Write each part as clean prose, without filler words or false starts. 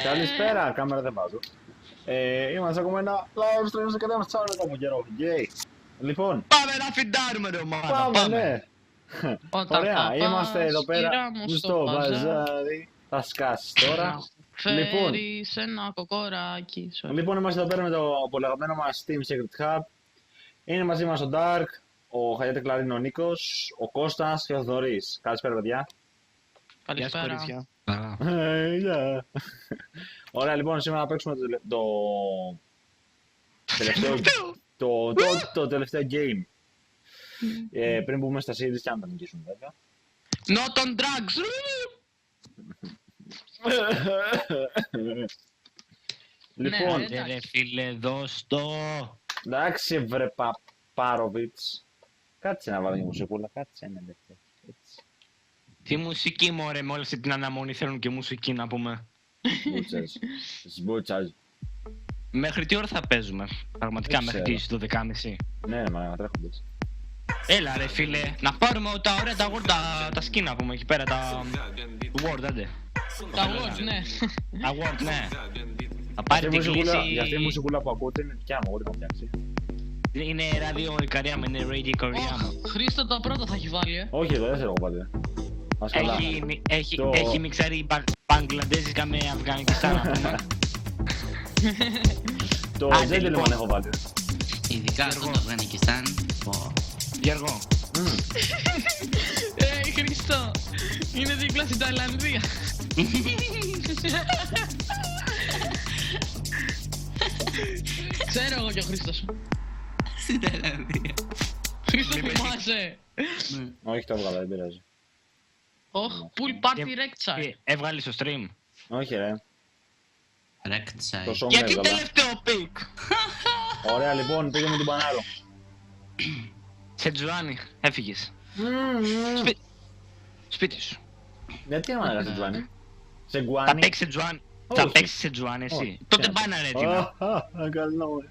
Καλησπέρα, κάμερα δεν βάζω. Είμαστε ακόμα ένα live stream στο κανάλι μας από καιρό. Λοιπόν, πάμε να φιντάρουμε ρε ομάδα, πάμε, ναι. Ωραία, είμαστε εδώ πέρα στο μπαζάρι. Θα σκάσεις τώρα. Φέρεις ένα κοκοράκι. Λοιπόν, είμαστε εδώ πέρα με το απολαγμένο μας Team Secret Hub. Είναι μαζί μας ο Dark, ο Χαγιάτε Κλαρίνο, ο Νίκος, ο Κώστας και ο Θοδωρής. Καλησπέρα, παιδιά. Καλησπέρα. Ωραία, λοιπόν, σήμερα να παίξουμε το τελευταίο game. Πριν μπούμε στα series και αν τα νικήσουμε, βέβαια. Not on drugs! Λοιπόν, ρε φίλε, δώσ' το. εντάξει βρε Παπάροβιτς. Κάτσε να βάλω μια μουσικούλα, κάτσε ένα λεπτό. Τι μουσική μωρέ, με όλη αυτή την αναμονή θέλουν και μουσική να πούμε. Σμπούτσας. Μέχρι τι ώρα θα παίζουμε, πραγματικά μέχρι τις 12.30. Ναι, μα τρέχοντες. Έλα ρε φίλε, να πάρουμε τα ωραία τα skin να πούμε εκεί πέρα, τα Word, άντε. Τα Word, ναι. Τα Word, ναι. Θα πάρει την κλίση. Για αυτή η μουσικούλα που ακούτε είναι δικιά μου, εγώ την έχω φτιάξει. Είναι ράδιο Ικαρία με είναι Radio Ικαρία μου. Χρήστο το πρώτο θα έχει βάλει, Όχι, εδώ δεν θέλω εγώ πάτε. Έχει μιξάρει Μπαγκλαντέζικα με Αφγανικιστάν να πούμε. Το Gentleman έχω βάλει. Ειδικά στο Αφγανικιστάν. Γιώργο. Χρήστο, είναι δίπλα στην Ταϊλανδία. Ξέρω εγώ και ο Χρήστος. Στην Ταϊλανδία. Χρήστο, θυμάσαι. Όχι, το έβγαλα, δεν πειράζει. Ωχ, pool party rechtside. Έβγαλε στο stream. Όχι ρε. Ρέκτσα. Το σώμα Γιατί έβγαλα. τελευταίο πικ. Ωραία, λοιπόν, πήγαμε τον Πανάρο. Σε Τζουάνι, έφυγες. Σπίτι σου. Γιατί άμα λέγα σε Τζουάνι. Σε Θα Γκουάνι. παίξεις σε Τζουάνι. Θα παίξεις σε Τζουάνι εσύ. Τότε πάνε ρε έτοιμα. Καλό.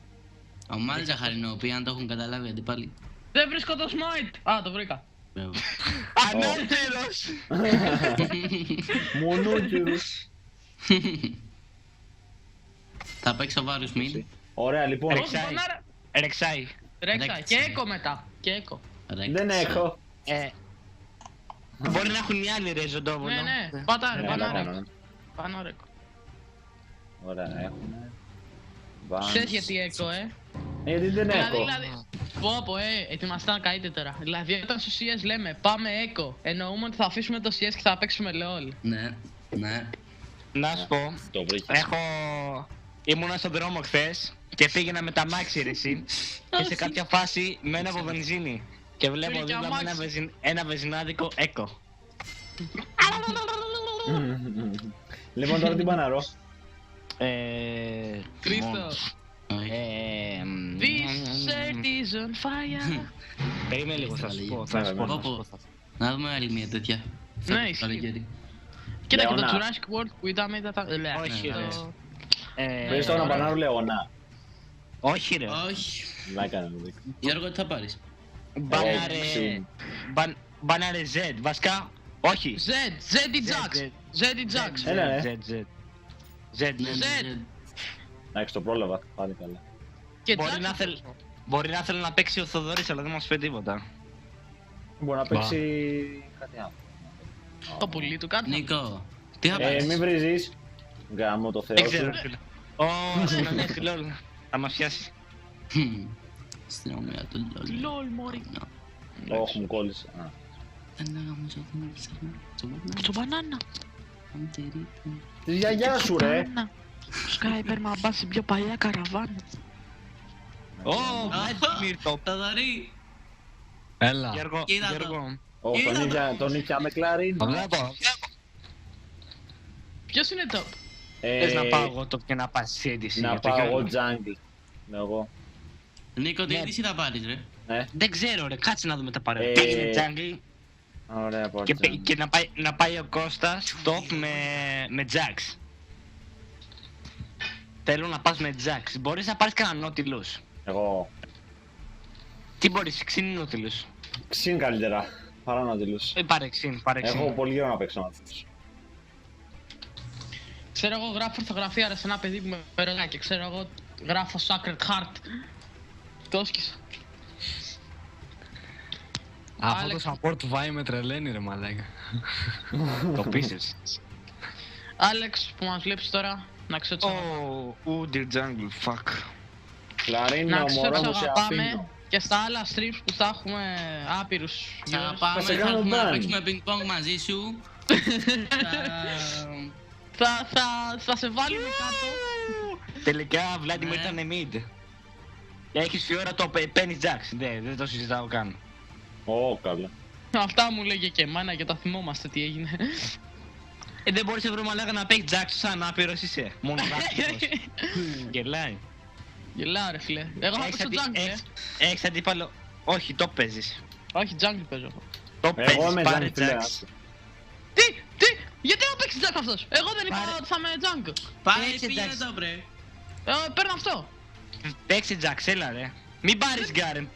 Ο Μάλτζα Χαρινόπη, αν το έχουν καταλάβει αντίπαλοι. Δεν βρίσκω το smite. Α, το βρήκα. Ανώτερος. Μονόκερος. Θα παίξω βάρους μid. Ωραία, λοιπόν. Ρεξάι. Ρέξα και έκο μετά. Και έκο. Δεν έχω. Μπορεί να έχουν οι άλλοι ρε ζωντόβολο. Ναι, ναι. Πάτα ρε, πάνω Πάνω, ρέκο. ναι. Πάνω ρέκο. Ωραία, έχουμε. Ξέρεις γιατί έκο, Γιατί δεν έχω. Πω, ετοιμαστά να καείτε τώρα. Δηλαδή, όταν στο CS λέμε πάμε έκο, εννοούμε ότι θα αφήσουμε το CS και θα παίξουμε LOL. Ναι, ναι. Να σου πω, Το βρήκες. ήμουνα στον δρόμο χθες και πήγαινα με τα μάξι ρε εσύ και σε κάποια φάση μένω από βενζίνη και βλέπω δίπλα μου ένα βενζινάδικο έκο. Λοιπόν, τώρα τι Πανάρο. Χρήστο. This shirt is on fire. Περίμενε λίγο, θα σου πω. Να δούμε άλλη μια τέτοια. Ναι, ισχύει. Κοίτα και το Jurassic World που είδαμε ήταν τα... Όχι ρε. Πες τώρα Πανάρο Λεωνά. Όχι ρε. Όχι. Να έκανα το δίκο. Γιώργο, τι θα πάρεις. Μπάναρε Z, βασικά, όχι. Z ή Jax. Z ή Jax. Έλα, ρε. Z. Εντάξει, το πρόλαβα. Πάλι καλά. Και Μπορεί να θέλει να παίξει ο Θοδωρής, αλλά δεν μας πει τίποτα. Μπορεί να παίξει κάτι άλλο. το πουλί του κάτι. Νίκο, τι θα πάρεις. Μην βρίζεις. Γάμο το Δεν Θεό ξέρω. σου. Συνονέχει λόλ. Θα μας πιάσει. Στην ομοία του LOL. LOL, μόρι. Όχι, μου κόλλησε. Το μπανάνα. Τη γιαγιά σου ρε. Σκάιπερ μα μπάσει πιο παλιά καραβάνα. Ω, Μύρτο. Τα δαρεί. Έλα. Κοίτα το. Γιώργο. Τον ήπια με κλαρίνο. Βλέπω. Ποιος είναι top? Θες να πάω εγώ το και να πας εσύ έντυση. Να πάω εγώ jungle. Εγώ. Νίκο, τι είδηση θα πάρεις ρε. Δεν ξέρω ρε, κάτσε να δούμε τα παρέα. Πήγαινε jungle Ωραία, πάω και να πάει ο Κώστας top με Jax. Θέλω να πας με Jax. Μπορείς να πάρεις κανένα νότιλους. Εγώ. Τι μπορείς, ξύνει νότιλους. Ξύν καλύτερα. Παρά να δηλούς. Πάρε ξύν. Έχω πολύ καιρό να παίξω να δηλούς. Ξέρω εγώ γράφω ορθογραφία ρε σε ένα παιδί που με ρωτάει και ξέρω εγώ γράφω Sacred Heart. Το όσκησα. Αυτό το support βάει με τρελαίνει ρε μαλάκα. Το πίστεψες. Άλεξ που μας βλέπεις τώρα, να ξέρω τι Dear Jungle, fuck. Κλαρίνο, να ξέρω μωρό τι μου, σε αγαπάμε αφήνω. και στα άλλα streams που θα έχουμε άπειρους Θα viewers. πάμε, σε θα κάνω έρθουμε να ban. παίξουμε ping-pong μαζί σου. Θα σε βάλουμε κάτω. Τελικά, Βλάντιμιρ Ναι. ήταν mid. Έχεις φιόρα το Penny Jacks, ναι, δεν το συζητάω καν. Ω, καλά. Αυτά μου λέγε και εμένα και τα θυμόμαστε τι έγινε. Δεν μπορείς βρω μαλάκα να παίξει Jacks σαν άπειρος είσαι. Μόνο δάκτυλος. Γελάει. Γελάω ρε φίλε. Εγώ θα παίξω jungle, Έχεις αντίπαλο. Όχι, το παίζεις. Όχι jungle παίζω. Το Εγώ παίζεις, είμαι πάρε Τζάνι, φίλε. Jacks. Τι, γιατί να παίξει jungle αυτός. Εγώ δεν είπα Πάρε. ότι θα είμαι jungle. Πάρε Παίξε, πήγαινε εντάξει. το βρε. Παίρνω αυτό. Παίξε Jacks, έλα ρε. Μην πάρεις Garen.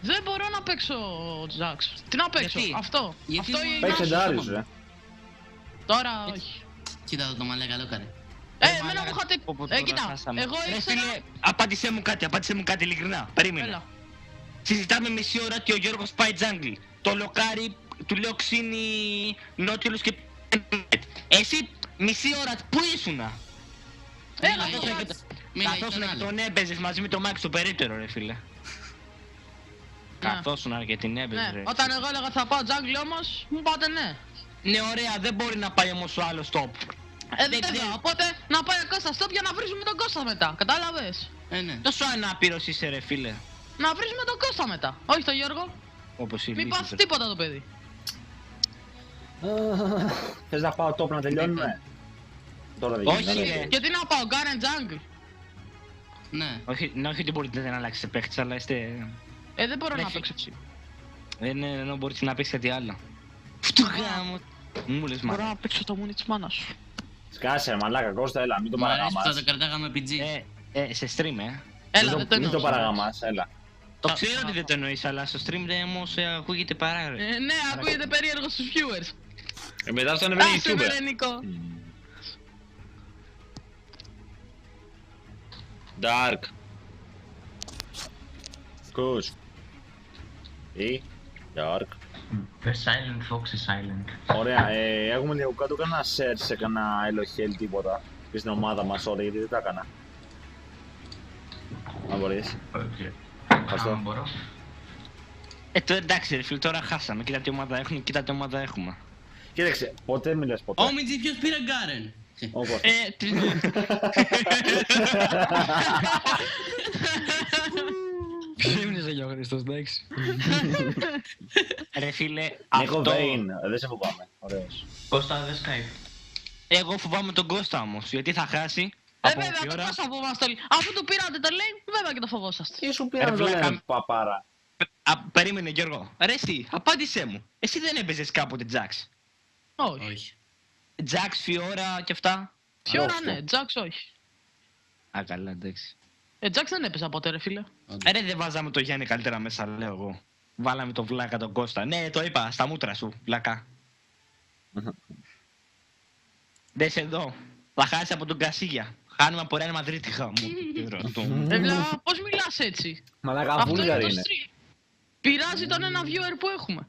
Δεν μπορώ να παίξω Jax. Τι να παίξω, Γιατί? αυτό. Γιατί Αυτό μου- ή Παίξε Nasus. Ντάριους, ρε. Τώρα όχι. Κοίτα το μαλάκα λόκαρε. Εμένα μαλάκα, μου είχατε... πω, τώρα Κοίτα, χάσαμε. εγώ Ρε ήξερα... φίλε, απάντησέ μου κάτι ειλικρινά. Περίμενε. Έλα. Συζητάμε μισή ώρα και ο Γιώργος πάει jungle. Το λοκάρι του λέω ξύνει νότιολος και... Εσύ μισή ώρα που ήσουνα. Έλα, Μίλα, τώρα. Μίλα, Καθώς τον και άλλο. τον έπαιζες μαζί με το Μάξ στο περίπτερο ρε φίλε. Καθώς και την έπαιζες Ναι, ρε. όταν εγώ έλεγα θα πάω jungle όμως, μου πάτε ναι. Ναι ωραία, δεν μπορεί να πάει όμως ο άλλος top. Δεν δεν- θέλω, οπότε να πάει ο Κώστας stop για να βρίζουμε τον Κώστα μετά, κατάλαβες. Ναι. Τόσο ανάπηρος είσαι ρε φίλε. Να βρίζουμε τον Κώστα μετά, όχι τον Γιώργο. Όπως η Μην Λύση, πάθει ρε. τίποτα το παιδί. Θες να πάω top να τελειώνουμε. Τώρα δεν Όχι, γίνεται. ρε. Γιατί να πάω Garen jungle. Ναι. Όχι, ναι, όχι ότι μπορείτε να αλλάξετε παίχτες, αλλά είστε... Δεν μπορώ Ναι, να φι- παίξω έτσι. Ναι, ενώ μπορείτε να παίξετε κάτι άλλο. Φτου γάμο. Μου λες Μπορώ μάνα. να παίξω το μουνί της μάνας σου. Σκάσε, ρε, μαλάκα, Κώστα, έλα, μην το Μ' αρέσει που θα παραγαμάς. το κρατάγαμε PG. Σε stream, Έλα, δεν το Μην το εννοούσα. παραγαμάς, έλα. Το ξέρω ότι δεν το εννοείς, αλλά στο stream δεν όμως ακούγεται παρά ρε. Ναι, ακούγεται περίεργο στους viewers. Μετά στον ευρύ Άσε με YouTuber. ρε Νίκο. Dark. Κους. Ή. Dark. The silent fox is silent. Ωραία, έχουμε λίγο κάτω κανένα share σε κανένα ελοχέλ τίποτα. Και στην ομάδα μας όλα, γιατί δεν τα έκανα. Αν μπορείς. Okay. Ευχαριστώ. Αν μπορώ. Τώρα εντάξει ρε φίλε, τώρα χάσαμε. Κοίτα τι ομάδα έχουμε, κοίτα τι ομάδα έχουμε. Κοίταξε, ποτέ μη λες ποτέ. Ω Μιτζή ποιος πήρε Γκάρεν. Όπως. Ξύπνησε και ο Χριστός, εντάξει. Ρε φίλε, Νίκο αυτό... Βέιν, δεν σε φοβάμαι. Ωραίος. Κώστα, δεν Skype. Εγώ φοβάμαι τον Κώστα όμως, γιατί θα χάσει. Από Βέβαια, όση το ώρα. Κώστα φοβάστε όλοι. Αφού του πήρατε το lane, βέβαια και το φοβόσαστε. Τι σου πήραν το βλάκα. λένε, παπάρα. Περίμενε Γιώργο. Ρε εσύ, απάντησέ μου. Εσύ δεν έπαιζες κάποτε Jax. Όχι. Όχι. Jax, Fiora και αυτά. Ποιο ώρα Δώστε. ναι, Jax όχι. Α, καλά, εντάξει. Jax δεν έπαιζα ποτέ ρε φίλε. Ρε δεν βάζαμε το Γιάννη καλύτερα μέσα, λέω εγώ. Βάλαμε τον βλάκα τον Κώστα. Ναι, το είπα, στα μούτρα σου, βλάκα. Δες εδώ. Θα χάσει από τον Κασίγια. Χάνουμε από Real Madrid τη χαμού. Βέβαια, πώς μιλάς έτσι. Μαλάκα, Αυτό είναι βούλγαρη το είναι. stream. Πειράζει τον ένα viewer που έχουμε.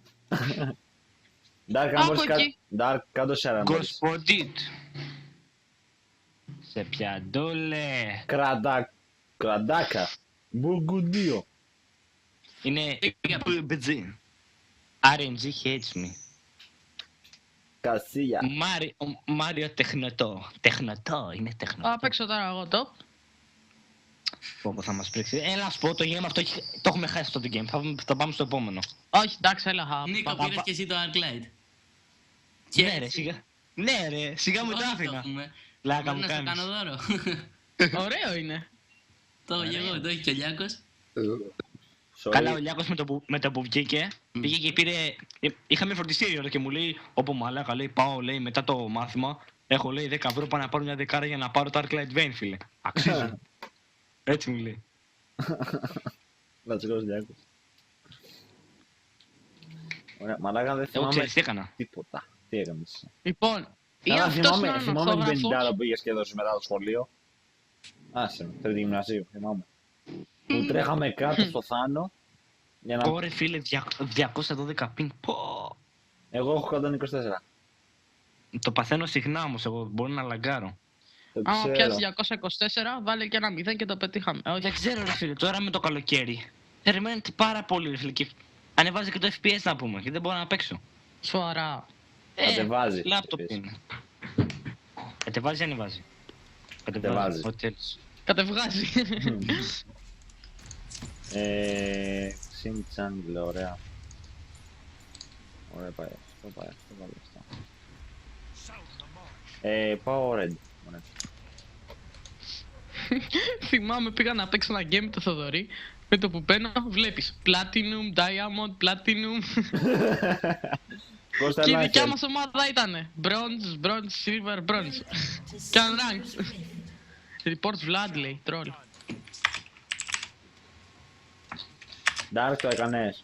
Dark, αν Από μπορείς εκεί. Dark, κάτω share αν μπορείς. Γκοσποντίτ. Σε πιαντόλε. Κραντάκα. Μπουργκουντίο. Είναι BG. RNG hates me. Κασίλια. Μάριο τεχνοτό. Τεχνοτό, είναι Θα τεχνοτό. παίξω τώρα εγώ top. Πω θα μας πρίξει. Έλα να σου πω, το game αυτό το έχουμε χάσει αυτό το game. Θα πάμε στο επόμενο. Όχι, εντάξει, έλα. Νίκο, πα- πήρες πα- και εσύ το Arclight. Ναι ρε, σιγά. Ναι ρε, σιγά μου το άφηνα. Λάκα μου Να σου κάνεις. κάνω δώρο. Ωραίο είναι. Το έχω και εγώ, το έχει και ο Λιάκος. Καλά, ο Λιάκος με το που βγήκε, πήγε και πήρε. Είχαμε φροντιστήριο και μου λέει: Όπω μαλάκα, λέει, πάω λέει, μετά το μάθημα. Έχω λέει 10 ευρώ πάνω να πάρω μια δεκάρα για να πάρω το Arclight Vein, φίλε. Αξίζει. Έτσι μου λέει. Λατσικός Διάκος. Ωραία, μαλάκα δεν Εγώ θυμάμαι ξέρεις τι έκανα. τίποτα. Τι έκανες. Λοιπόν, Ή Καλά, αυτός είναι ο θυμάμαι την ορθόγραφος. 50 που είχες και έδωσε μετά το σχολείο. Άσε με, τρίτη γυμνασίου, θυμάμαι. Που τρέχαμε κάτω στο Θάνο για να... Ωρε φίλε, 212 πινγκ. Πω. Εγώ έχω 124. Το παθαίνω συχνά όμως εγώ, μπορώ να λαγκάρω. Το Άμα ξέρω. πιάσει 224, βάλε και ένα 0 και το πετύχαμε. Όχι. Δεν ξέρω ρε φίλε, τώρα με το καλοκαίρι. Περιμένετε πάρα πολύ ρε φίλε και ανεβάζει και το FPS να πούμε και δεν μπορώ να παίξω. Σοβαρά. Κατεβάζει. Λάπτοπ είναι. Κατεβάζει ή ανεβάζει. Κατεβάζει. Ό,τι θέλεις. Κατεβγάζει. Sim Channel, ωραία. Ωραία πάει αυτό, πάει αυτό, πάει αυτό. Πάω Red. Ωραία. Θυμάμαι πήγα να παίξω ένα game με το Θοδωρή. Με το που μπαίνω βλέπεις Platinum, Diamond, Platinum. Κώστα, Και η ένα δικιά χέρι. μας ομάδα ήτανε Bronze, Bronze, Silver, Bronze. Και unranked. Reports Vlad λέει, troll. Dark το έκανες.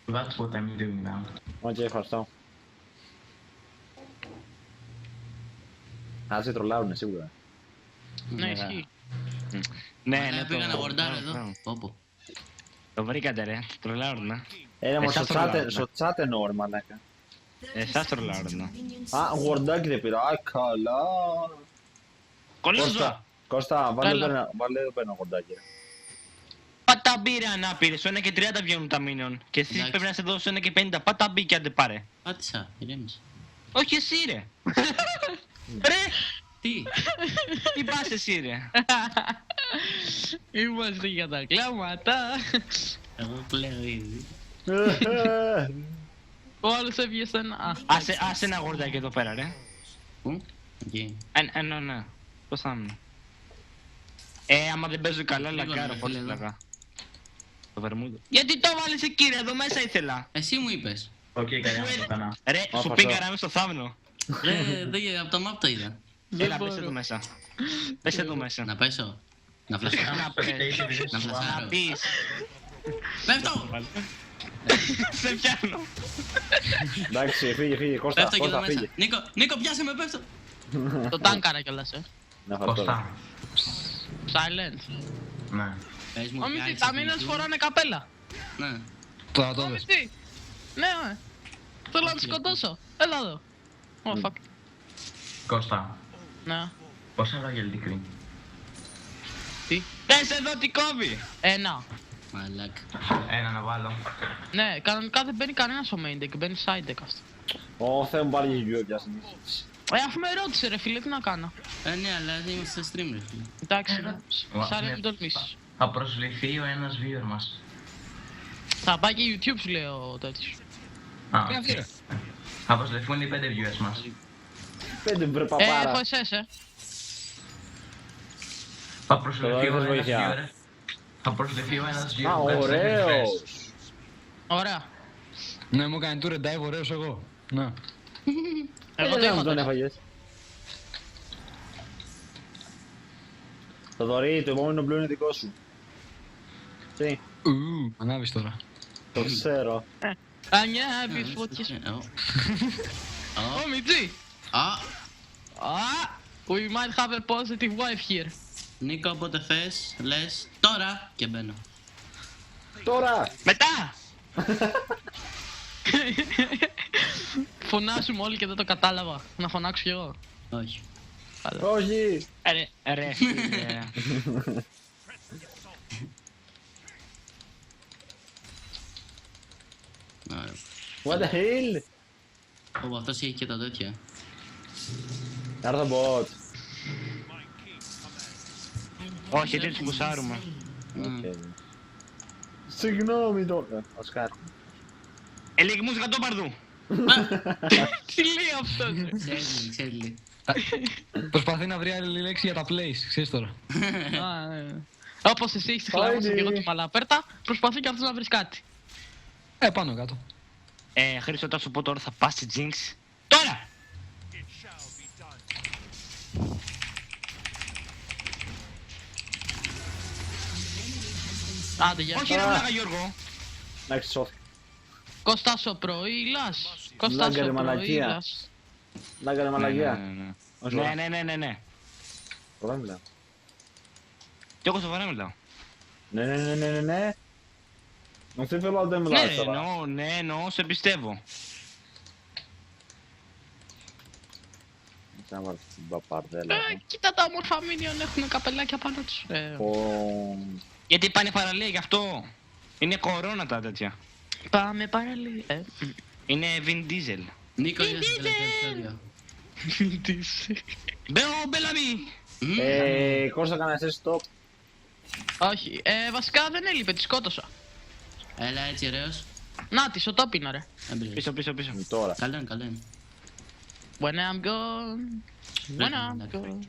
That's what I'm doing now. Οκ, ευχαριστώ. Α, σε τρολάρουνε σίγουρα. Ναι, ισχύει. Ναι, Ναι, ναι, πήγα να γορντάρω το- εδώ. Όπου. Το βρήκατε ρε, τρολάρουνα. Μα Εσάς τρολάρουνε. στο chat εννοώ ρε μαλάκα. Εσάς τρολάρουνα. Α, γουαρντάκι δεν πήρα. Α, καλά. Κολόζω! Κώστα, βάλε Έλα. εδώ πέρα ένα γουαρντάκι. ρε. Πάτα μπήρα να πήρε, σου 1 και 30 βγαίνουν τα minion. Και εσύ Εντάξει. πρέπει να σε δώσω 1 και 50. Πάτα μπει και άντε πάρε. Πάτησα, ηρέμησε. Όχι εσύ ρε. Ρε, Τι, τι πας εσύ ρε. Είμαστε για τα κλάματα. εγώ κλαίω ήδη. Ο άλλος έβγε σε ένα... Α, Άσε ένα γορδάκι εδώ πέρα ρε. Πού, εκεί. Ναι. Πώς θα είναι. Άμα δεν παίζω καλά, Λίγο λαγκάρω να πολύ θέλω. λαγκά. Το βερμούδο. Γιατί το βάλεις εκεί ρε, εδώ μέσα ήθελα. Εσύ μου είπες. Οκ, καλά, το έκανα. Ρε, Α, σου φασό. πήγα μέσα στο θάμνο. Ρε, από το map το είδα. Έλα, μπορώ. πες εδώ μέσα. Πες εδώ μέσα. Να πέσω. Να φλασάρω. Να πες. Να Να φλασάρω. πεις. Πέφτω! Σε πιάνω. Εντάξει, φύγε, Κώστα, Πέφτω και εδώ Κώστα, μέσα. φύγε. Νίκο, πιάσε με, πέφτω. το τάνκαρα κιόλας, Να φας τώρα. Κωστά. Silent. Ναι. Πες μου, Ο Μιτσί, πιάσεις τα την μήνες YouTube. φοράνε καπέλα. Ναι. Τώρα το Ο δες. Μιτσί. Ναι. Θέλω να τους σκοτώσω. Έλα εδώ. Oh, fuck. Κώστα. Ναι. Πόσα λόγια Elite Green. Τι. Πες εδώ τι κόβει. Ένα. Μαλάκα. Ένα να βάλω. Ναι, κανονικά δεν μπαίνει κανένας στο main deck, μπαίνει side deck αυτό. Ω, Θεέ μου πάλι γιο πια συνήθω. Αφού με ρώτησε ρε φίλε, τι να κάνω. Ναι, αλλά δεν είμαστε στο stream, ρε φίλε. Εντάξει, Μα, σαν ναι. να μην τολμήσεις. Θα προσβληθεί ο ένας viewer μας. Θα πάει και YouTube σου λέει ο τέτοιος. Α, Τι αυτή, ρε. θα προσβληθούν οι 5 viewers μας. Πέντε μπρε Έχω παπάρα. εσές, Θα προσβληθεί Τώρα ο δεν ένας βοηθιά. viewer. Θα προσβληθεί ο ένας viewer. Α, που κάνει ωραίος. sacrifice. Ωραία. Ναι, μου έκανε tour and dive ωραίος εγώ. Ναι. Εγώ το Δεν είχα μου τον τότε. έφαγες. Το δωρή, το επόμενο μπλου είναι δικό σου. Τι, Ανάβεις τώρα. το ξέρω. Ανιάβεις φωτιές. Ω Μιτζή. Α, We might have a positive wife here. Νίκο, όποτε θες, λες τώρα και μπαίνω. Τώρα! Μετά. Φωνάσουμε όλοι και δεν το κατάλαβα. Να φωνάξω κι εγώ. Όχι. Όχι! Ρε φίλε. Ωραία. What the hell! Ω, αυτός έχει και τα τέτοια. Άρθα bot. Όχι, δεν τους μπουσάρουμε. Οκ. Συγγνώμη τώρα. Οσκάρ. Ελίγμους γατόπαρδου. Τι λέει αυτός ρε. Ξέρει. Προσπαθεί να βρει άλλη λέξη για τα plays, ξέρεις τώρα. Α, ναι. Όπως εσύ έχεις τη χλάμασα και εγώ τη μαλαπέρτα, προσπαθεί και αυτός να βρεις κάτι. Πάνω κάτω. Χρήστο, όταν σου πω τώρα θα πας στη Jinx. Τώρα! Άντε, γεια. Όχι ρε βλάκα Γιώργο. Εντάξει, σώθηκα. Κώστας ο πρωί, Λάς. Κώστας Λάγκαρε ο μαλακία. Προήλας. Λάγκαρε μαλακία. Όχι, Ναι, ωραία. ναι. Ωραία μιλάω. Κι εγώ σοβαρά μιλάω. Ναι. Μου θέλει ότι δεν μιλάς τώρα. Ναι, εννοώ, σε πιστεύω. Θα βάλω την παπαρδέλα. Κοίτα τα όμορφα minion έχουν καπελάκια πάνω τους. Γιατί πάνε παραλία γι' αυτό. Είναι κορώνα τα τέτοια. Πάμε παραλία. Είναι Vin Diesel. Νίκο, είδες το τελευταίο επεισόδιο. Μπέλαμι! Κώστα κανένα εσύ stop. Όχι, βασικά δεν έλειπε, τη σκότωσα. Έλα έτσι ωραίος. Να της, ο top είναι ρε. Πίσω. Τώρα. Καλό είναι. When I'm gone, when I'm gone,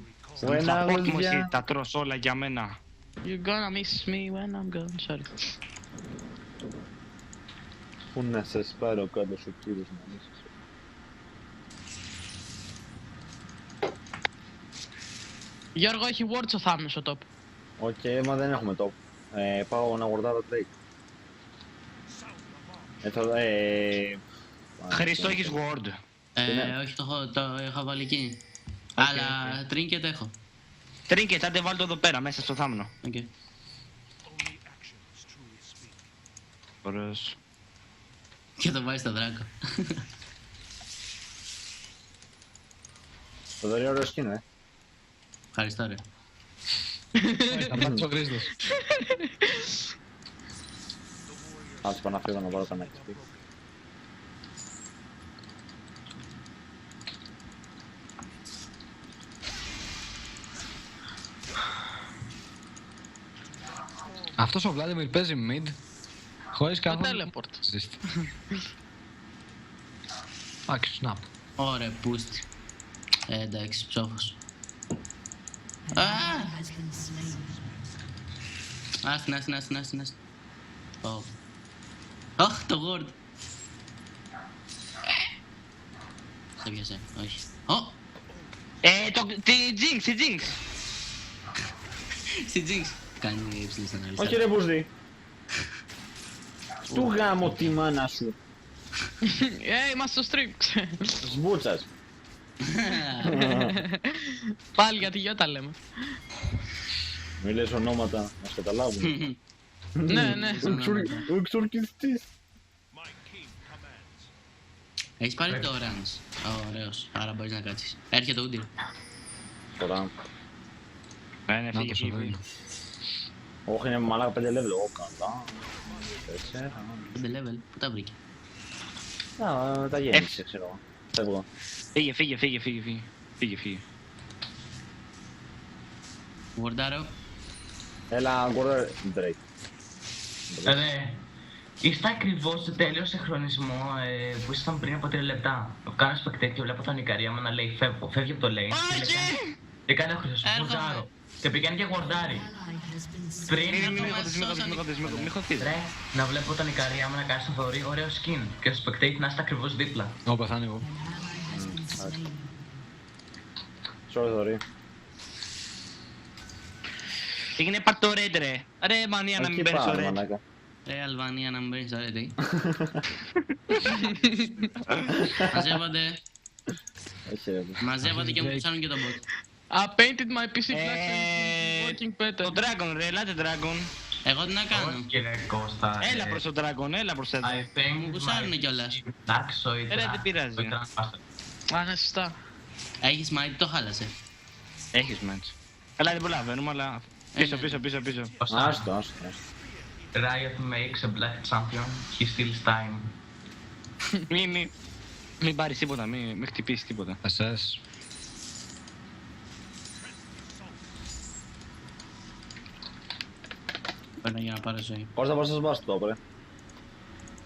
When Θα I πω was μου εσύ, young. τα τρως όλα για μένα. you're gonna miss me when I'm gone, sorry. Πού να σας πάρω κάτω σου κύριος να λύσεις. Γιώργο έχει wards ο Θάμνος ο top. Οκ, μα δεν έχουμε top. Πάω να γορδάρω trade. Χρήστο, έχεις Word. Όχι, το έχω βάλει εκεί. Αλλά trinket έχω. Trinket, άντε βάλ' το εδώ πέρα, μέσα στο θάμνο. Οκ. Ωραίος. Και το βάζει στο δράκο. Το δωρή ωραίο σκηνό, Ευχαριστώ ρε. Θα πάρεις ο Χρήστος. Ας πάω να φύγω να βάλω κανένα XP. Αυτός ο Βλάντιμιρ παίζει mid χωρίς Το καθόλου... teleport. Ζήστη. Εντάξει, snap. Ωραία, πούστη. Εντάξει, ψόφος. Άστη. Αχ, το γόρντ. Σε πιάσε, όχι. Τη Jinx. Στη Jinx. Κάνει υψηλή στην άλλη. Όχι ρε Μπουσδί. Του γάμω τη μάνα σου. Είμαστε στο stream. Σμπούτσας. Πάλι για τη Γιώτα λέμε. Μη λες ονόματα, να σε καταλάβουν. Ναι. Ο εξορκιστής. Έχεις πάρει το orange. Ωραίος, άρα μπορείς να κάτσεις. Έρχεται ο Ούντιρ. Τώρα. Ναι, Να το φύγε. σοβαίνει. Όχι είναι μαλάκα 5 level, εγώ καλά. 4. 5 level, πού τα βρήκε. Τα γέμισε, ξέρω εγώ. Φεύγω. Φύγε. Γουαρντάρω. Έλα, γκορδάρ, Drake. Ρε, είστε ακριβώς τέλειο σε χρονισμό που ήσασταν πριν από 3 λεπτά. Κάνω spectate και βλέπω τον Ικαρία μου να λέει φεύγω, φεύγει από το lane. Και κάνει ο Χρυσός, μπουζάρω. Και πηγαίνει και γουαρντάρει. Πριν Μη χωθείς. ρε, να βλέπω τον Ικαρία μου να κάνει στο θωρή ωραίο skin. Και το spectate να είστε ακριβώς δίπλα. Ω, πεθάνει εγώ. Sorry, sorry. Έγινε πάρ' το red ρε. Ρε μανία να μην Εκεί παίρνεις το πάμε, red. μαλάκα. Αλβανία να μην παίρνεις το ρε, τι. Μαζεύονται. Όχι ρε. Μαζεύονται και μου ψάχνουν και τον bot. I painted my PC black and it's working better. Το dragon ρε, ελάτε dragon. Εγώ τι να κάνω. Όχι κύριε Κώστα. Έλα προς το dragon, έλα προς εδώ. I think Μου κουσάρουνε κιόλας. Εντάξει, ο Ιτρά. Ρε, δεν πειράζει. Α, ναι, σωστά. Έχεις μάτι, το χάλασε. Έχεις μάτς. Καλά δεν προλαβαίνουμε, αλλά πίσω. Άστο. Riot makes a black champion, he steals time. Μην πάρεις τίποτα, μην χτυπήσεις τίποτα. SS. Παίρνω για να πάρω ζωή. Κώστα, πώς θα σας βάσω το, ρε.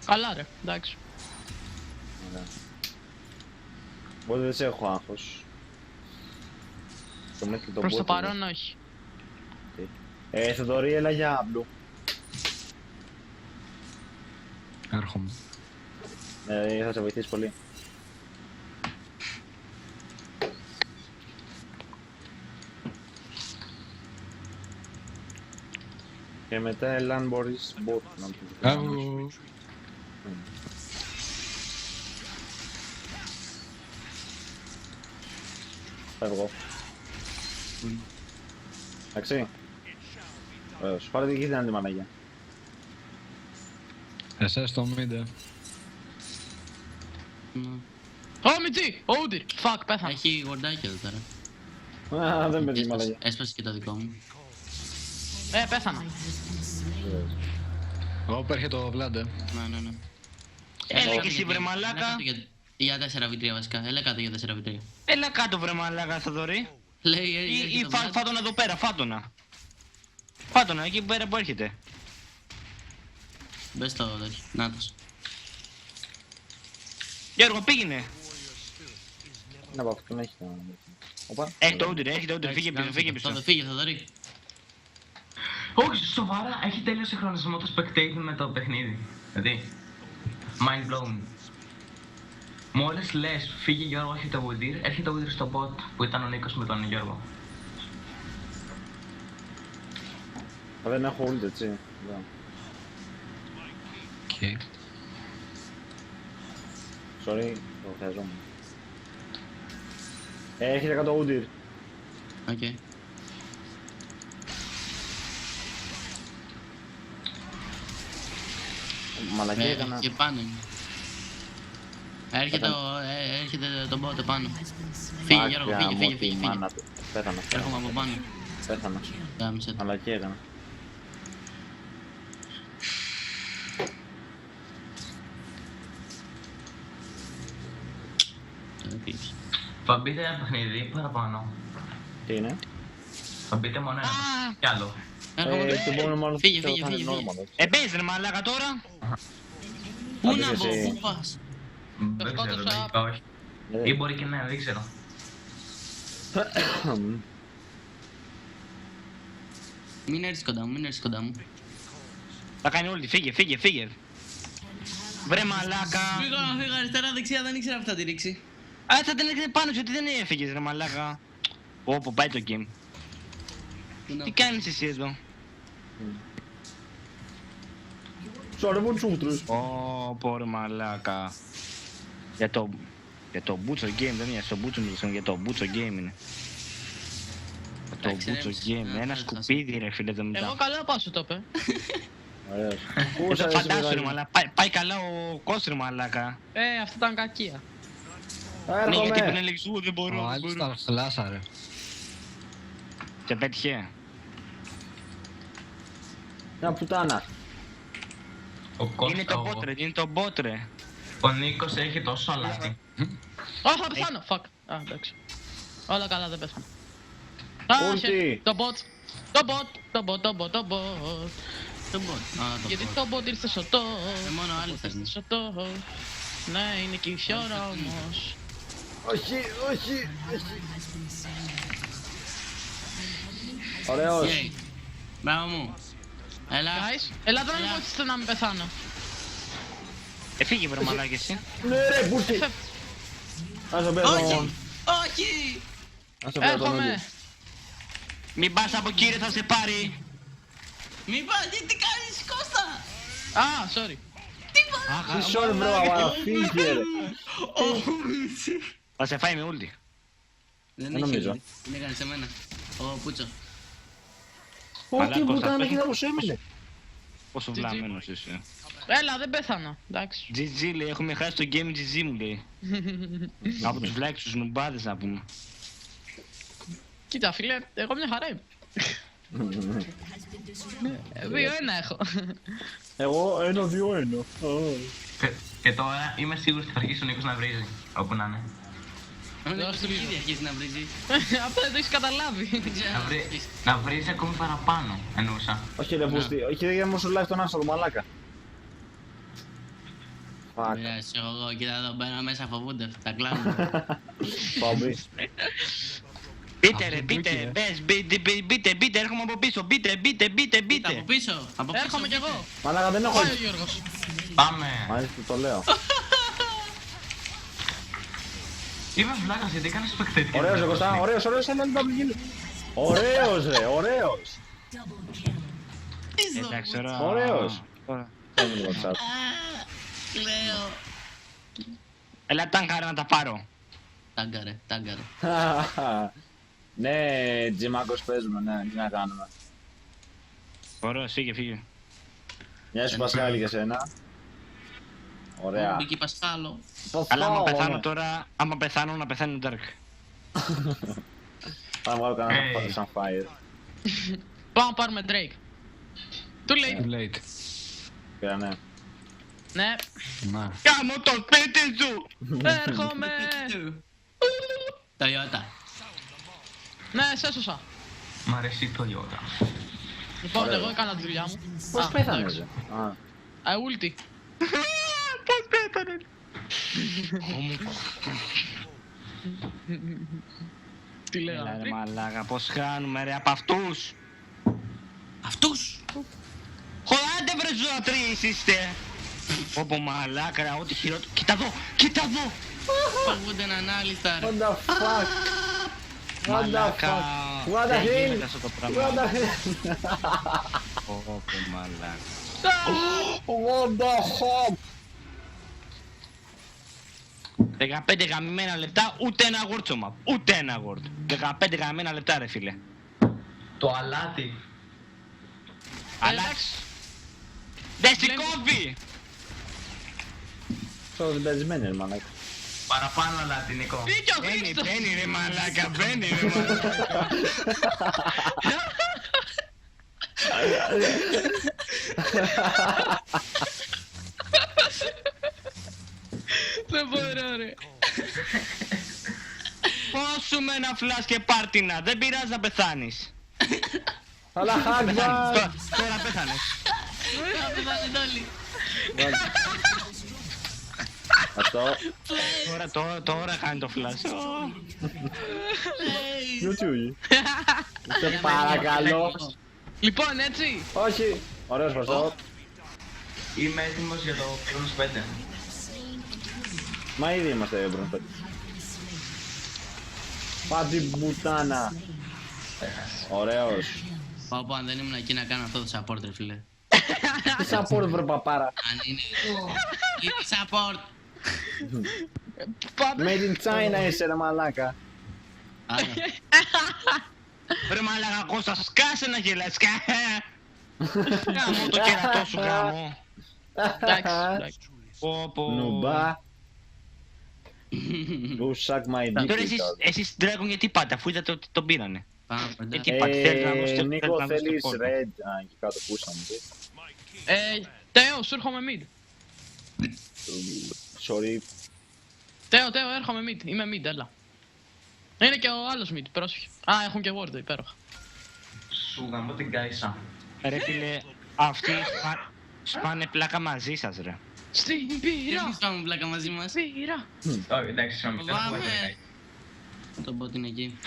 Καλά ρε, εντάξει. Οπότε δεν σε έχω άγχος. Προς το παρόν όχι. Θοδωρή, έλα για μπλου. Έρχομαι. Θα σε βοηθήσει πολύ. Και μετά έλα αν μπορείς bot να πεις. Αβου. Φεύγω. Εντάξει. Ωραίος. Πάρε δική δυνατή μαλαγιά. Εσές στο mid. Ω, Μιτζή! Όντιρ! Φακ, πέθανα. Έχει γορντάκι εδώ τώρα. Α, δεν με δει μαλαγιά. Έσπασε και το δικό μου. Πέθανα. Εγώ έρχεται το Vlad. Ναι. Έλα και εσύ βρε μαλάκα. Για 4v3 βασικά. Έλα κάτω για 4v3. Έλα κάτω βρε μαλάκα Θοδωρή. Λέει Ή φάτονα εδώ πέρα, φάτονα. Φάτονα, εκεί πέρα που έρχεται. Μπες στο τέτοιο. Νάτος. Γιώργο, πήγαινε. Να πάω, αυτόν έχει το... Οπα. Έχει το Outer, φύγε πίσω. Φύγε Θοδωρή. Όχι, σοβαρά, έχει τέλειο συγχρονισμό το spectating με το παιχνίδι. Δηλαδή, mind blown. Μόλις λες φύγε Γιώργο, έχει το Woodir, έρχεται το Woodir στο bot που ήταν ο Νίκος με τον Γιώργο. Δεν έχω ult, έτσι. Okay. Sorry, το χρειαζόμουν. Έχετε κάτω Udyr. Οκ. Μαλακή έκανα. Και πάνω είναι. Έρχεται το bot πάνω. Φύγε Γιώργο, φύγε. Πέθανα. Έρχομαι από πάνω. Πέθανα. Γάμισε το. Μαλακή έκανα. Θα μπείτε ένα παιχνίδι παραπάνω. Τι είναι? Θα μπείτε μόνο ένα. Κι άλλο. Το μόνο μάλλον Φύγε. Παίζεις ρε μαλάκα τώρα. Πού Άντε να και μπω, εσύ. πού πας. Δεν ξέρω, δεν είπα όχι. Ή μπορεί και ναι, δεν ξέρω. Μην έρθεις κοντά μου. Θα κάνει όλη, φύγε. Βρε μαλάκα. Φύγω αριστερά, δεξιά, δεν ήξερα αυτά τη ρίξη. Θα την έκανε πάνω σου, ότι δεν έφυγες ρε μαλάκα. Όπου πάει το game. Τι κάνεις εσύ εδώ? Σωρεύω τσούτρους. Πω ρε μαλάκα. Για το μπούτσο game δεν είναι, στο μπούτσο μιλήσαμε, για το μπούτσο game είναι. Το μπούτσο game, ένα σκουπίδι ρε φίλε, δεν Εγώ μιλάω. καλά πάω σου το είπε. Ωραίος. Φαντάσου ρε μαλάκα, πάει καλά ο Κος ρε μαλάκα. Αυτή ήταν κακία. Ναι, γιατί πριν Έρχομαι. έλεγες δεν Ο μπορώ. άλλος τα χλάσαρε. Και πέτυχε. Μια πουτάνα. Είναι το bot ρε. Ο Νίκος έχει τόσο αλάτι. Όχι, θα πεθάνω. Fuck. Εντάξει. Όλα καλά, δεν πέθανα. Ulti. Το bot. Το bot. Γιατί το bot ήρθε σωτό. Μόνο άλλοι θέλουν. Σωτό. Ναι, είναι και η ώρα όμως. Όχι. Ωραίος. Yay. Μπράβο μου. Έλα. Guys, ελάτε να μην βοηθήσετε να μην πεθάνω. Φύγε βρε μαλάκα εσύ. Ναι ρε, μπουρκι. Ας το πέρα τον... Όχι. Ας το πέρα τον Έρχομαι. Udyr. Μην πας από κύριε θα σε πάρει. Μη πας, τι κάνεις Κώστα. Sorry. Τι σόρ μπρο, αλλά φύγε ρε. Θα σε φάει με ούλτι. Δεν νομίζω. έχει. Τι έκανε σε μένα. Ο Πούτσο. Όχι, πουτάνα, κοίτα πως έμεινε. Πόσο βλαμμένος είσαι. Έλα, δεν πέθανα. Εντάξει. GG λέει, έχουμε χάσει το game GG μου λέει. Από τους likes τους νουμπάδες να πούμε. Κοίτα φίλε, εγώ μια χαρά είμαι. 2-1 έχω. Εγώ 1-2-1. Και τώρα είμαι σίγουρος ότι θα αρχίσει ο Νίκος να βρίζει. Όπου να είναι. Ήδη αρχίζει να βρίζει. Αυτό δεν το έχεις καταλάβει. Να βρίζει ακόμη παραπάνω, εννοούσα. Όχι ρε πούστη, όχι δεν μου σου live τον άσο, μαλάκα. Fuck. Μοιράζεις εγώ, κοίτα εδώ μπαίνω μέσα φοβούνται. Τα κλάνουν. Πάμε. Μπείτε ρε, μπείτε, μπείτε, έρχομαι από πίσω, μπείτε. Από πίσω. Έρχομαι κι εγώ. Μαλάκα δεν έχω. Πάει ο Γιώργος. Πάμε. Μάλιστα το λέω. Είμαι βλάκας γιατί έκανες spectate. Ωραίος ρε Κωστά, ωραίος, έλα να τα γίνει. Ωραίος ρε, ωραίος. Εντάξει, Ωραίος. Πάμε λίγο chat. Κλαίω. Έλα τάγκαρα να τα πάρω. Τάγκαρε. Ναι, Τζιμάκος παίζουμε, ναι, τι να κάνουμε. Ωραίος, φύγε. Γεια σου Πασχάλη και εσένα. Ωραία. Μπήκε Πασχάλο. Αλλά άμα πεθάνω τώρα, άμα πεθάνω να πεθάνει ο Dark. Θα βγάλω κανένα σαν fire. Πάμε να πάρουμε Drake. Too late. Too late. Πήρα, ναι. Ναι. Να. Κάμω το σπίτι σου! Έρχομαι. Toyota. Ναι, σε έσωσα. Μ' αρέσει το Toyota. Λοιπόν, εγώ έκανα τη δουλειά μου. Πώς πέθανες? Ούλτι. Πώς πέθανε! Τι λέω. Έλα ρε μαλάκα, πώς χάνουμε ρε απ' αυτούς! Αυτούς! Χωράτε βρε ζωατρείς είστε! Όπο μαλάκα ρε, ό,τι χειρότερο. Κοίτα εδώ! Φαγούνται έναν Άλισταρ. What the fuck? What the Μαλάκα, fuck? What the δεν hell? γίνεται αυτό το πράγμα. What the hell? Όπο μαλάκα. What the fuck? 15 γαμμένα λεπτά, ούτε ένα γόρτσομα. Ούτε ένα γόρτ. 15 γαμμένα λεπτά ρε φίλε. Το αλάτι. Αλλάξ. Δεν σηκώβει! Σοβινταρισμένη ρε μαλάκα. Παραπάνω αλάτι, Νίκο. Μπήκε ο Χρήστος. Μπαίνει ρε μαλάκα, μπαίνει ρε μαλάκα. Δεν μπορώ ρε. Πόσου με ένα φλάς και πάρτινα, δεν πειράζει να πεθάνεις. Αλλά χάκβα! Τώρα πέθανες. Θα πεθάνε όλοι. Αυτό. Τώρα κάνει το φλάς. YouTube. Σε παρακαλώ. Λοιπόν, έτσι. Όχι. Ωραίος ευχαριστώ. Είμαι έτοιμος για το Bronze 5. Μα ήδη είμαστε Bronze 5. Πάτη μπουτάνα. Ωραίος. Πάω αν δεν ήμουν εκεί να κάνω αυτό το support ρε φίλε. Τι support βρε παπάρα. Αν είναι... Είναι support. Made in China είσαι ρε μαλάκα. Άρα. Ρε μαλάκα Κώστα, σκάσε να γελάς. Γάμω το κερατό σου γάμο. Εντάξει. Πω. Νουμπά. Go suck my dick. Τώρα εσείς Dragon γιατί πάτε, αφού είδατε ότι τον πήρανε. Πάμε κοντά. Γιατί πάτε, θέλετε να δώσετε Νίκο θέλεις red. red. Α, εκεί κάτω πούσα μου. Τέο, σου έρχομαι mid. Sorry. Τέο, έρχομαι mid. Είμαι mid, έλα. Είναι και ο άλλος mid, πρόσεχε. Α, έχουν και ward, υπέροχα. Σου γαμώ την Κάισα. Ρε φίλε, αυτοί σπάνε πλάκα μαζί σας ρε. Στην Τι πύρα. πάμε πλάκα μαζί μας. Πύρα. Όχι, εντάξει, συγγνώμη. δεν Πάμε. έχω Το bot είναι εκεί.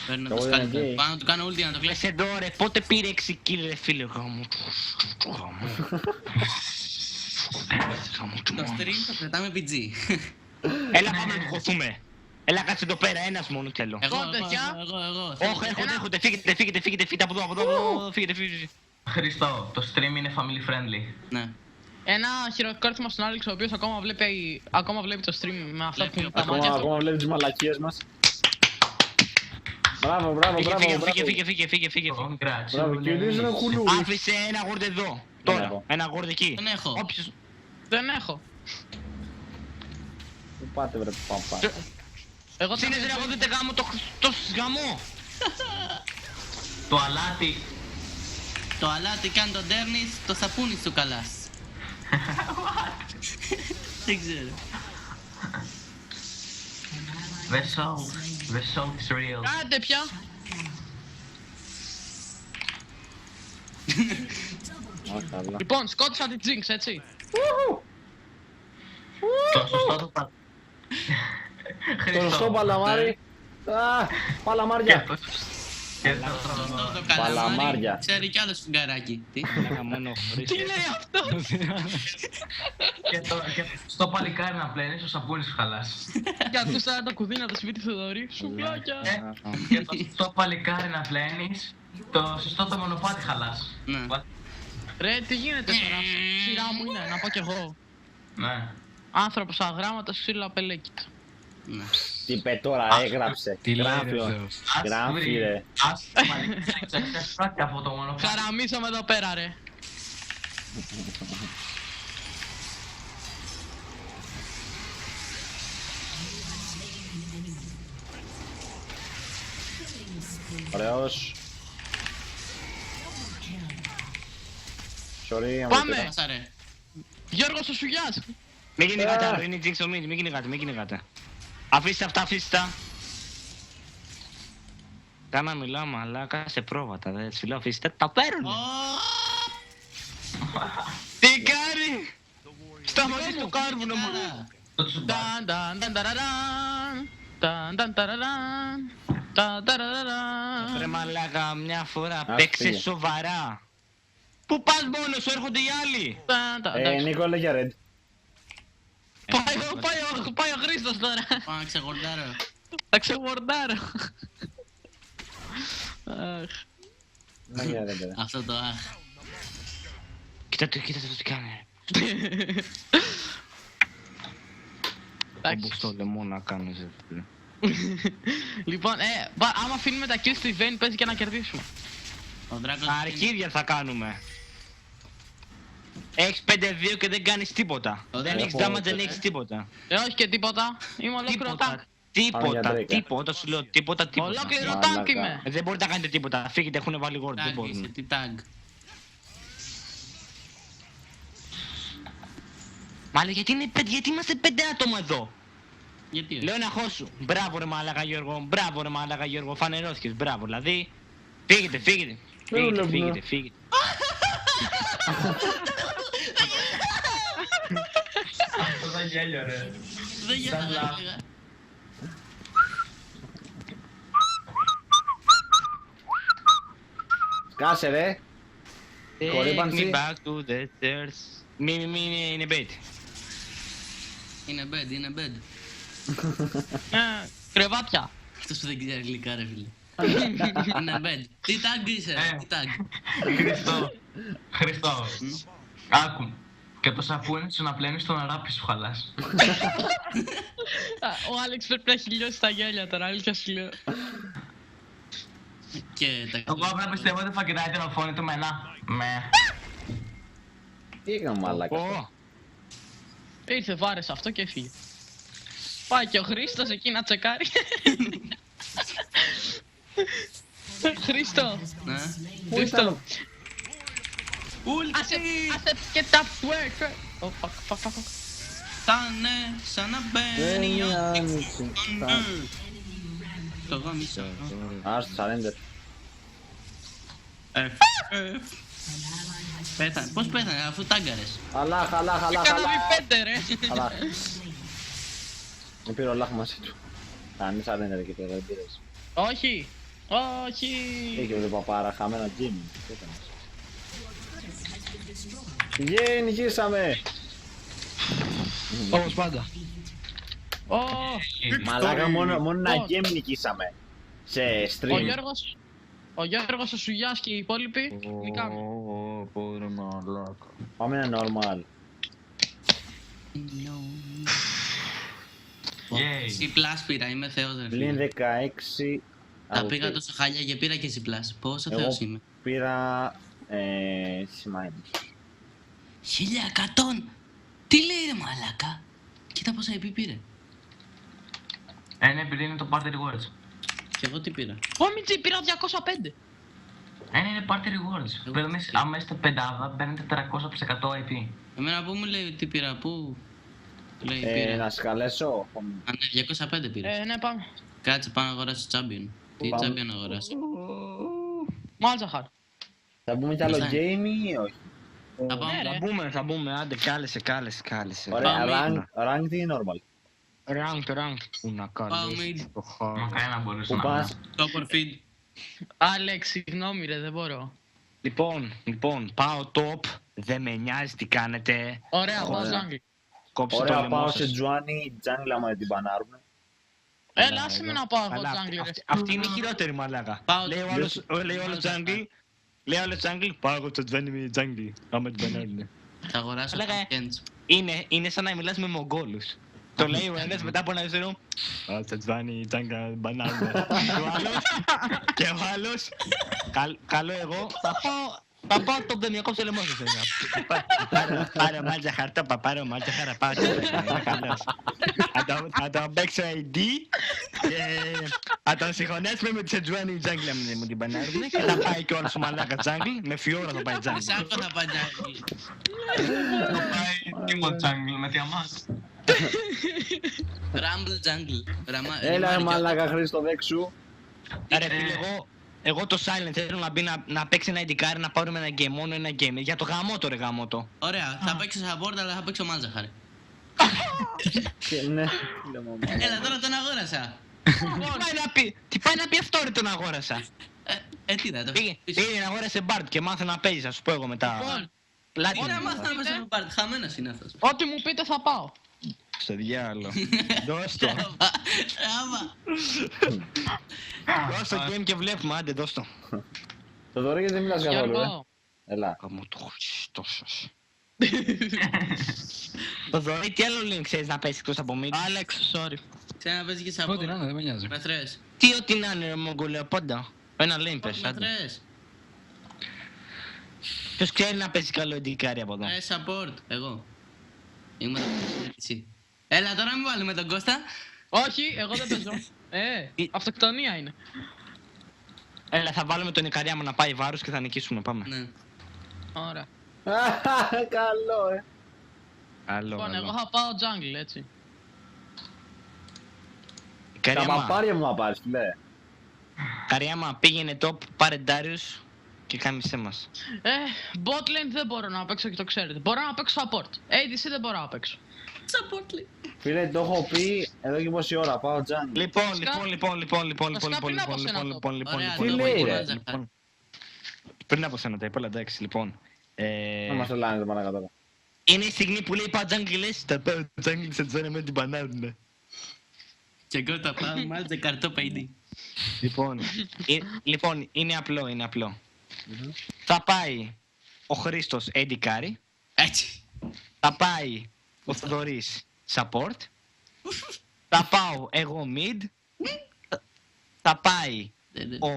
Παίρνω Το το bot σκάλι. είναι εκεί. Πάνω να του κάνω ulti να το κλέσει. Λες εδώ ρε, πότε πήρε 6 kill ρε φίλε, γάμο. Το stream το κρατάμε PG. Έλα πάμε να του χωθούμε. Έλα κάτσε εδώ πέρα, ένας μόνο θέλω. Εγώ. Όχι, έρχονται, φύγετε από εδώ, φύγετε. Χριστό, το stream είναι family friendly. Ναι. Ένα χειροκρότημα στον Άλεξ, ο οποίος ακόμα βλέπει το stream με αυτά που τα μάτια του. Ακόμα βλέπει τις μαλακίες μας. Μπράβο. Φύγε. Congrats. Μπράβο, κυρίως ένα κουλού. Άφησε ένα γόρντ εδώ. Τώρα, ένα γόρντ εκεί. Δεν έχω. Όποιος... Δεν έχω. Πού πάτε βρε παπά. Εγώ Σύνες ρε, εγώ δεν τε γάμω το γαμό. Το αλάτι. Το αλάτι κάνει τον τέρνεις, το σαπούνι σου καλάς. Δεν ξέρω. The salt is real. Κάντε πια. Α, καλά. Λοιπόν, σκότωσα την Jinx, έτσι. Το σωστό το πα... Το σωστό παλαμάρι. Α, παλαμάρια. Και Αυτό το Παλαμάρια. καλαμάρι ξέρει κι άλλο σφουγγαράκι. Τι. Μόνο Τι λέει αυτό. στο παλικάρι να πλένεις, ο σαπούνις σου χαλάς. Και ακούς τώρα το κουδί να το σβήτη Θοδωρή. Σουβλάκια. Και στο παλικάρι να πλένεις, το σωστό το μονοπάτι χαλάς. Ναι. Ρε, τι γίνεται τώρα. Σειρά μου είναι, να πω κι εγώ. Ναι. Άνθρωπος αγράμματος, ξύλο απελέκητο. Ναι. Τι είπε τώρα, έγραψε. Τι λέει Γράφει, ρε ο- Θεός. γράφει ρε. Ας μαλακά από το μόνο. Χαραμίσαμε εδώ πέρα, ρε. Ωραίος. Sorry, άμα Πάμε. πήρα. Πάσα ρε. Γιώργος ο Σουγιάς. Μην κυνηγάτε, είναι η Jinx ο Mid, μην κυνηγάτε. Αφήστε αυτά, αφήστε τα. Κάνα μιλάω μαλάκα σε πρόβατα, δεν σου λέω αφήστε, τα παίρνουνε. Τι κάνει! Σταματήστε το κάρβουνο μου. Το τσουμπά. Ταν, ταν, ταν, ταραραν. Ταν, ταν, ταραραν. Ταν, ταραραν. Ρε μαλάκα, μια φορά Ας παίξε πήγε. σοβαρά. Πού πας μόνος σου, έρχονται οι άλλοι. Ταν, ταν, εντάξει. Νίκο, έλεγε red. Πάει ο Χρήστος τώρα. Πάω να ξεγορτάρω. Θα ξεγορτάρω. Αχ. Έλεγε red, ρε. Αυτό το αχ. Κοίτα το τι κάνει. Εντάξει. Όπως το λαιμό να κάνεις. Λοιπόν, άμα αφήνουμε τα kills στη Vayne παίζει και να κερδίσουμε. Ο Δράκος... Αρχίδια θα κάνουμε. Έχεις 5-2 και δεν κάνεις τίποτα. Ωραία, Δεν έχεις έχω- damage, δεν έχεις τίποτα. Όχι και τίποτα. Είμαι ολόκληρο tank. Τίποτα, σου λέω τίποτα. Ολόκληρο Μαλάκα. tank είμαι. Δεν μπορείτε να κάνετε τίποτα. Φύγετε, έχουν βάλει ward, δεν Tag είσαι, μπορούν. τι tag. Μάλλον γιατί είμαστε 5 άτομα εδώ. Γιατί όχι. Λέω ένα χώσου. Μπράβο ρε μάλακα Γιώργο, μπράβο ρε μάλακα Γιώργο, φανερώθηκες, μπράβο. Δηλαδή, φύγετε. Φύγετε. Αυτό θα γέλιο ρε. Δεν γέλαγα. Κάσε ρε. Take Κορύπανση. me back to the stairs. Μην είναι bait. Είναι bed. Κρεβάτια. Αυτός που δεν ξέρει αγγλικά ρε φίλε. Είναι bed. Τι tag είσαι ρε, τι tag. Χριστό. Άκου. Και το σαπούνι σου να πλένεις τον αράπη σου χαλάς. Ο Άλεξ πρέπει να έχει λιώσει τα γέλια τώρα, αλήθεια σου λέω. Και τα Εγώ απλά πιστεύω ότι θα κοιτάει την οθόνη του με ένα. Με. Τι έκανε μαλάκα. Ω, Ήρθε, βάρεσε αυτό και έφυγε. Πάει και ο Χρήστος εκεί να τσεκάρει. Χρήστο, Ναι. Χρήστο. Άσε και τα work. Oh, fuck. Φτάνε σαν να μπαίνει ο το γάμισα. Ας το surrender. Πέθανε. Πώς πέθανε αφού τάγκαρες. Χαλά. Κάνα πέντε ρε. Χαλά. Με πήρε ο λάχ μαζί του. Κάνει surrender εκεί πέρα, δεν πήρες. Όχι. Είχε ο παπάρα χαμένα Jimmy. Τι έκανες. Νικήσαμε! Όπως πάντα. Μαλάκα μόνο ένα game νικήσαμε. Σε stream. Ο Γιώργος, ο Σουγιάς και οι υπόλοιποι νικάμε. πόρε μαλάκα. Πάμε ένα normal. Yay. C+ πήρα, είμαι θεός ρε Πλην φίλε. 16. Τα πήγα τόσο χάλια και πήρα και C+. Πόσο θεός είμαι. Πήρα σημαίνει. 1100! Τι λέει ρε μαλάκα. Κοίτα πόσα EP πήρε. Ναι, επειδή είναι το party rewards. Και εγώ τι πήρα. Μίτζι, πήρα 205. Είναι party rewards. Παίρνεις, άμα είστε πεντάδα, παίρνετε 400% IP. Εμένα που μου λέει τι πήρα, πού. Λέει πήρα. Να σε καλέσω. Α, ναι, 205 πήρα. Ναι, πάμε. Κάτσε πάω να αγοράσω Champion. Τι Πάμε. Champion να αγοράσω. Μάλζαχαρ. Θα πούμε κι άλλο Ποιος θα game ή όχι. Θα πάω. Ναι, ρε. Θα μπούμε, άντε κάλεσε. Ωραία, Πάμε. rank ή normal. Rank. Πού να Πάω κάνεις mid. το χάρι. Μα κανένα μπορούσε Πού να πας. Top or feed. Άλεξ, συγγνώμη ρε, δεν μπορώ. Λοιπόν, πάω top, δεν με νοιάζει τι κάνετε. Ωραία, πάω Ωραία. jungle. Κόψτε το Ωραία, λαιμό πάω σας. σε Τζουάνι, jungle άμα δεν την πανάρουνε. Έλα, άσε με να πάω εγώ Αλλά jungle ρε. αυτή είναι η χειρότερη μαλάκα. Πάω- Λέει ο άλλος jungle. Λέει ο άλλος jungle, πάω εγώ στο Τζβένι με jungle. Άμα την πανάρουνε. Θα αγοράσω Λέγα, Kents. Είναι σαν να μιλάς με Μογγόλους. Το λέει ο ένας μετά από ένα ζερό. Α, Σετζουάνι, τζάγκα, μπανάνα. Και ο άλλος, καλό εγώ, θα πάω το δεν διακόψε λαιμό σας. Πάρε μάλτσα χαρτόπα, πάρε μάλτσα χαραπάτσο. Είναι καλός. Θα τον παίξω AD και θα τον συγχωνέσουμε με τη Σετζουάνι τζάγκλα μου την πανάρδινε και θα πάει και όλος ο μαλάκα τζάγκλ, με φιόρα θα πάει τζάγκλ. Σάκο θα πάει τζάγκλ. Θα πάει Demon Jungle με διαμάς. Rumble Jungle. Έλα μαλάκα Χρήστο δέξου. Ρε φίλε, εγώ το Silent θέλω να μπει να παίξει ένα ειδικάρι, να πάρουμε ένα game, μόνο ένα game. Για το γαμότο ρε γαμότο. Ωραία, θα παίξω support αλλά θα παίξω μάλτζαχαρη. Ναι. Έλα τώρα τον αγόρασα. Τι πάει να πει αυτό ρε τον αγόρασα. Τι να το Πήγε να αγόρασε Bart και μάθε να παίζει, θα σου πω εγώ μετά. Ωραία, μάθα να παίζω με Bart, χαμένος είναι αυτός. Ό,τι μου πείτε θα πάω. Στο διάλο. Δώσ' το. Άμα. Δώσ' το game και βλέπουμε, άντε δώσ' το. Το δωρή γιατί δεν μιλάς καθόλου, Γιώργο, Έλα. Καμώ το Χριστός. Το δωρή τι άλλο link ξέρεις να παίσεις εκτός από μí. Άλεξ, sorry. Ξένα παίζει και Ό,τι να support. είναι, δεν με νοιάζει. Με θρες. Τι ό,τι να είναι ρε Μογγολεοπόντα. Ένα link πες, Με άντε. θρες. Ποιος ξέρει να παίζει καλό εντικάρι από εδώ. Support, εγώ. Είμαι εσύ. Έλα τώρα μην βάλουμε τον Κώστα. Όχι, εγώ δεν παίζω. Αυτοκτονία είναι. Έλα θα βάλουμε τον Ικαριά μου να πάει βάρος και θα νικήσουμε, πάμε. Ναι. Ωραία. Καλό, Άλλο, Λοιπόν, εγώ άλλο. θα πάω jungle, έτσι. Τα Καριάμα, παπάρια μου θα πάρεις, φίλε. Καριάμα, πήγαινε top, πάρε Darius και κάμισέ μας. Bot lane δεν μπορώ να παίξω και το ξέρετε. Μπορώ να παίξω support. ADC δεν μπορώ να παίξω. Support λέει. Φίλε, το έχω πει εδώ και πόση ώρα, πάω jungle. Λοιπόν, Ωραία, Τι το λέει, παίζει ρε? μάλτζαχαρη. Πριν από σένα τα είπα, αλλά εντάξει, λοιπόν. Να μας τρελάνε το μαλάκα τώρα. Είναι η στιγμή που λέει πάω jungle και λες τα πάω jungle σε τζόνα με την μπανάνα. Και εγώ τα πάω μάλτζα καρτό παιδί. Λοιπόν, είναι απλό. Θα πάει ο Χρήστος Eddie Carry, Έτσι. θα πάει ο Θοδωρής support, θα πάω εγώ mid, θα πάει ο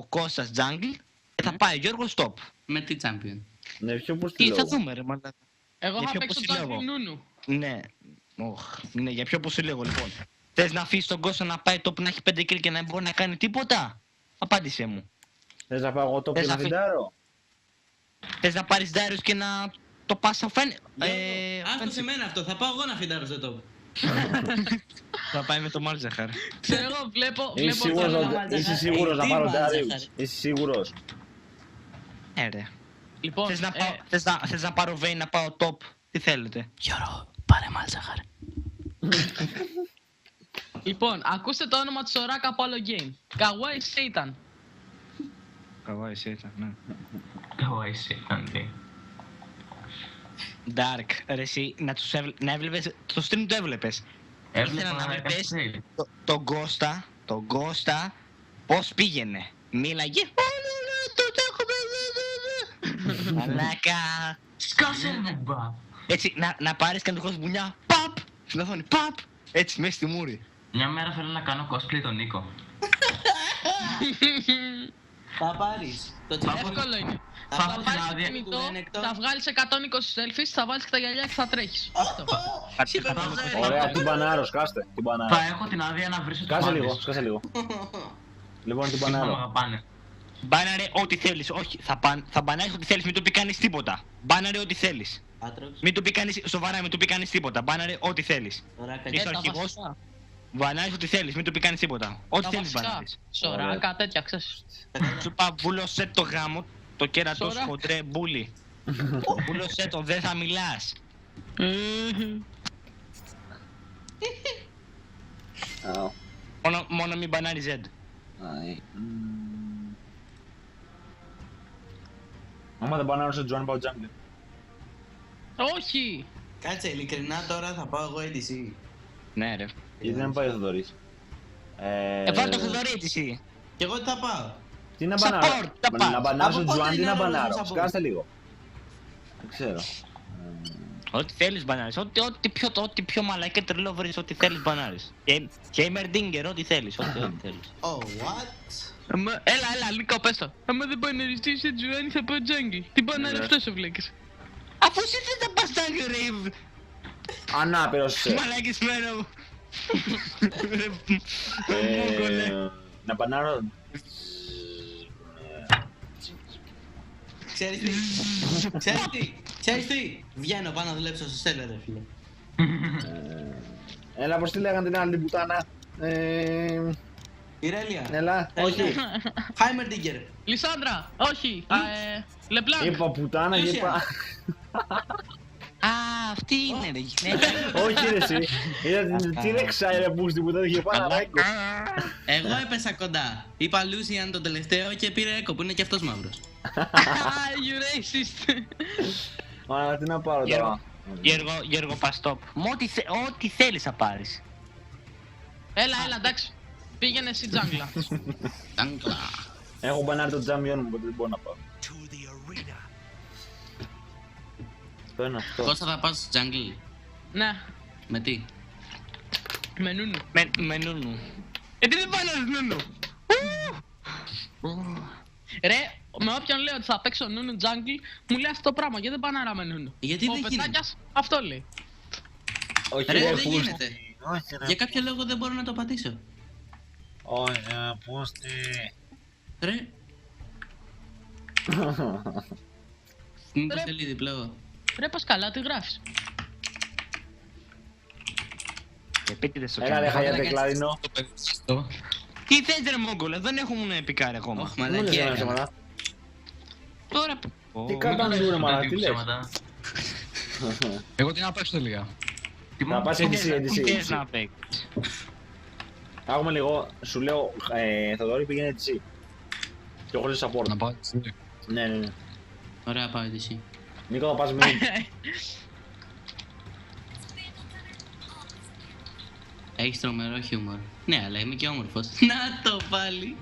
Κώστας jungle και θα πάει ο Γιώργος top. Με τι champion. Ναι, ποιο πώς τη Τι θα λόγω. δούμε ρε μαλάκα. Εγώ Για θα ποιο παίξω ποσιλόγο? jungle Νούνου. Ναι, ναι, για ποιο πως λέγω λοιπόν. Θες να αφήσεις τον Κώστα να πάει top να έχει 5 kill και να μην μπορεί να κάνει τίποτα? Απάντησέ μου. Θες να πάω εγώ το Θες πιο να να φιντάρω. Θες να πάρεις Darius και να το πας αφένει. Άστο σε μένα αυτό, θα πάω εγώ να φιντάρω στο top. Θα πάει με το Μάλτζαχαρ. Ξέρω εγώ, βλέπω Είσαι σίγουρος να τι πάρω μάλτζαχαρη. Darius. Είσαι σίγουρος. Ρε. Λοιπόν, Θες να πάρω Vayne να πάω top. Τι θέλετε? Γιώργο, πάρε μάλτζαχαρη. λοιπόν, ακούστε το όνομα του Σοράκα από άλλο game. Kawaii Satan. Καβά εσύ ήταν, ναι. Εγώ εσύ ήταν τι. Dark, ρε εσύ, να έβλεπες, το stream το έβλεπες. Ήθελα να βλέπεις τον Κώστα πώς πήγαινε. Μίλαγε. Μαλάκα. Σκάσε ρε μπα. Έτσι, να πάρεις κανονικός μπουνιά. Παπ! Στην οθόνη, παπ! Έτσι, μέσα στη μούρη. Μια μέρα θέλω να κάνω cosplay τον Νίκο. Θα πάρεις. Το Εύκολο είναι. Θα Θα έχω την πάρεις το άδεια. κινητό, Εκτός. θα βγάλεις 120 selfies, θα βάλεις και τα γυαλιά και θα τρέχεις. Αυτό. Ωραία, την μπανάρω, σκάστε. Την μπανάρω. Θα έχω την άδεια να βρίσω τους Σκάσε πάντες. λίγο, σκάσε λίγο. Λοιπόν, την Αυτοί που με μπανάρω. αγαπάνε. Μπάναρε ό,τι θέλεις. Όχι, θα μπανάρεις ό,τι θέλεις, μην του πει κανείς τίποτα. Μπάναρε ό,τι θέλεις. Άτροξ. Μην του πει κανείς, σοβαρά, μην του πει κανείς τίποτα. Μπάναρε ό,τι θέλεις. Ωραία, Είσαι ο Τα αρχηγός. βασικά. Μπανάρεις ό,τι θέλεις, μην του πει κανείς τίποτα. Ό,τι Τα θέλεις βασικά. μπανάρεις. Σοράκα, τέτοια, ξέρεις. Σου είπα βούλωσέ το γάμο, το κέρατο Σωρά. χοντρέ μπούλι. Βούλωσέ το, δεν θα μιλάς. Μόνο μην μπανάρεις Z. Άμα δεν μπανάρω σε Τζουάν, πάω jungle. Όχι! Κάτσε, ειλικρινά τώρα θα πάω εγώ ADC. Ναι ρε. Γιατί δεν πάει ο Θοδωρής. Βάλ το Θοδωρή εσύ. Και εγώ τι θα πάω. Τι να Support, μπανάρω. τα Να πας. μπανάρω Από σε πότε Τζουάν, τι είναι να ρόλος μπανάρω. support. Σκάστε λίγο. Δεν ξέρω. Ό,τι θέλεις μπανάρεις. Ό,τι πιο μαλακά και τρελό βρεις, ό,τι θέλεις μπανάρεις. Και Heimerdinger, ό,τι θέλεις. Ό,τι θέλεις. Oh, what? Έλα, Νίκο, πες το. Άμα δεν μπαναριστείς σε Τζουάνι θα πάω jungle. Τι μπανάρι αυτός ο βλέκης. Αφού εσύ δεν τα πας jungle, ρε. Ανάπηρος. Μαλακισμένο. Να μπανάρω. Ξέρεις τι, βγαίνω πάνω να δουλέψω στο σέλερ, ρε φίλε. Έλα, πώς τη λέγανε την άλλη την πουτάνα. Ιρέλια. Έλα, όχι. Heimerdinger. Λισάνδρα, όχι. Λεπλάνκ. Είπα πουτάνα και είπα. Α, αυτή είναι ρε γυναίκα. Όχι ρε εσύ. Είδα τι ρεξάει ρε πούστη που δεν είχε πάνω ράικο. Εγώ έπεσα κοντά. Είπα Λούσιαν τον τελευταίο και πήρε Έκο που είναι και αυτός μαύρος. You racist. Άρα τι να πάρω τώρα. Γιώργο Παστόπ. Ό,τι θέλεις θα πάρεις. Έλα, εντάξει. Πήγαινε εσύ τζάγκλα. Τάγκλα. Έχω μπανάρει το τζάμιον μου, οπότε δεν μπορώ να πάω. Παίρνω αυτό. Κώστα θα πας στο jungle. Ναι, Με τι? με νούνου. Με νούνου. Τι δεν πάνε νούνου. Ρε, με όποιον λέω ότι θα παίξω νούνου jungle, μου λέει αυτό το πράγμα γιατί δεν πάνε με νούνου. Γιατί Ο δεν γίνεται? Πετάκιας αυτό λέει. Όχι Ρε, ρε δεν πούστη. γίνεται. Όχι ρε. Για κάποιο λόγο δεν μπορώ να το πατήσω. Όχι ρε πούστη. Ρε. Μήπως θέλει διπλό. Ρε, πας καλά, τι γράφεις. Επίτηδες στο Έλα ρε κέντρο. χαγιάτε κλαρινό. Το παιδί αυτό. Τι θες ρε Μόγκολα, δεν έχουμε επικάρει ακόμα. Όχι, Μου λες μαλακία εμένα έκανα. ψέματα. Τώρα... Τι κατανοούνε μαλά, τι λες. Εγώ τι να παίξω τελικά. Να πας Τι θες EDC. να παίξεις. Άκουμε λίγο, σου λέω Θοδωρή πήγαινε EDC. Και χωρίς support. Να πάω. Ναι. Ωραία, πάω εσύ. Νίκο θα πας μid. Έχεις τρομερό χιούμορ. Ναι, αλλά είμαι και όμορφος. Να το πάλι.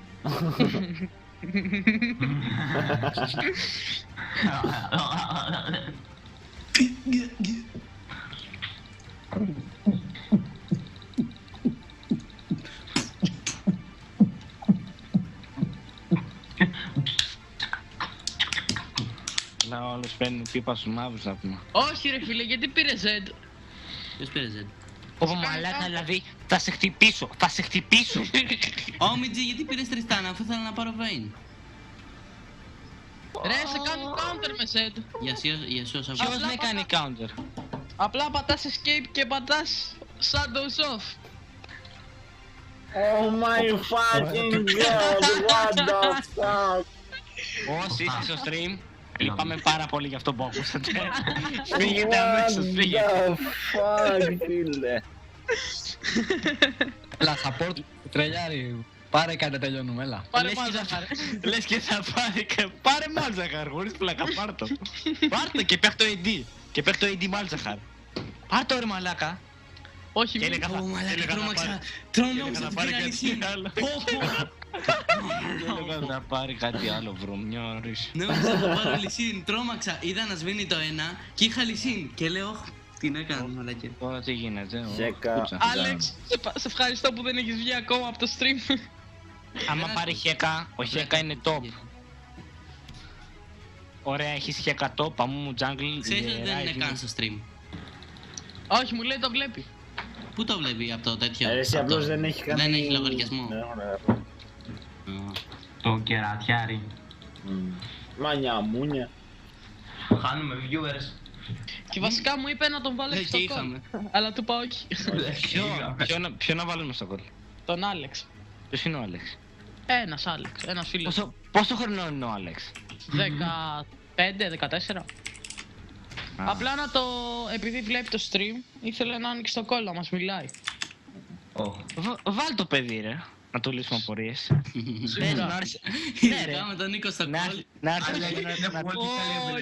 Αλλά όλος παίρνει πίπα στους μαύρους να πούμε. Όχι ρε φίλε, γιατί πήρε Z. Ποιος πήρε Z? Ωπω μαλάκα δηλαδή, θα σε χτυπήσω, θα σε χτυπήσω. Όμιτζι, γιατί πήρες Τριστάνα αφού ήθελα να πάρω Vayne? Ρε, σε κάνει counter με Z. Για σου όσα Ποιος με κάνει counter. Απλά πατάς escape και πατάς shadows off. Oh my fucking god, what the fuck. Όσοι είστε στο stream, λυπάμαι πάρα πολύ για αυτό που ακούσατε. Φύγετε αμέσως, φύγετε. What the fuck, φίλε. Έλα, support τρελιάρι. Πάρε κάτι τελειώνουμε, έλα. Πάρε Λες και μάζα, θα- πάρε. Λες και θα πάρει και πάρε Μάλτζαχαρ, χωρίς πλάκα, πάρ' το. Πάρ' το και παίχ' το AD. Και παίχ' το AD Μάλτζαχαρ. Πάρ' το ρε μαλάκα. Όχι, Και μην. έλεγα Ω, μαλάκα, έλεγα να τρόμαξα. πάρει- Τρόμαξα, έλεγα να την πάρει πήρα κάτι νησί. άλλο. Πω, πω. Έλεγα να πάρει κάτι άλλο βρωμιάρης. Νόμιζα να πάρω λυσίν, τρόμαξα. Είδα να σβήνει το ένα και είχα λυσίν. Και λέω, «Ωχ, τι να κάνω, μαλακία». Τώρα τι γίνεται, Ζέκα. κούτσα. Άλεξ, σε ευχαριστώ που δεν έχεις βγει ακόμα από το stream. Άμα πάρει χέκα, ο χέκα είναι top. Ωραία, έχεις χέκα top, αμού μου jungle. Ξέρεις ότι δεν είναι Rising. καν στο stream. Όχι, μου λέει το βλέπει. Πού το βλέπει από το τέτοιο? Εσύ από το- απλώς δεν έχει κάνει... Δεν έχει λογαριασμό. Ναι, ωραία. Α. Το κερατιάρι. Μανιά μούνια. Χάνουμε viewers. Και βασικά μου είπε να τον βάλω Και στο call. είχαμε. Αλλά του είπα όχι. Ποιο να βάλουμε στο κόλ. Τον Άλεξ. Ποιος είναι ο Άλεξ. Ένας Άλεξ, ένας φίλος. Πόσο χρονών είναι ο Άλεξ. 15-14. Απλά να το. Επειδή βλέπει το stream, ήθελε να ανοίξει το call να μας μιλάει. Βάλ το παιδί ρε. Να του λύσουμε απορίες. Σίγουρα. Να έρθει- Ειδικά με τον Νίκο στο να call. έρθει- να έρθει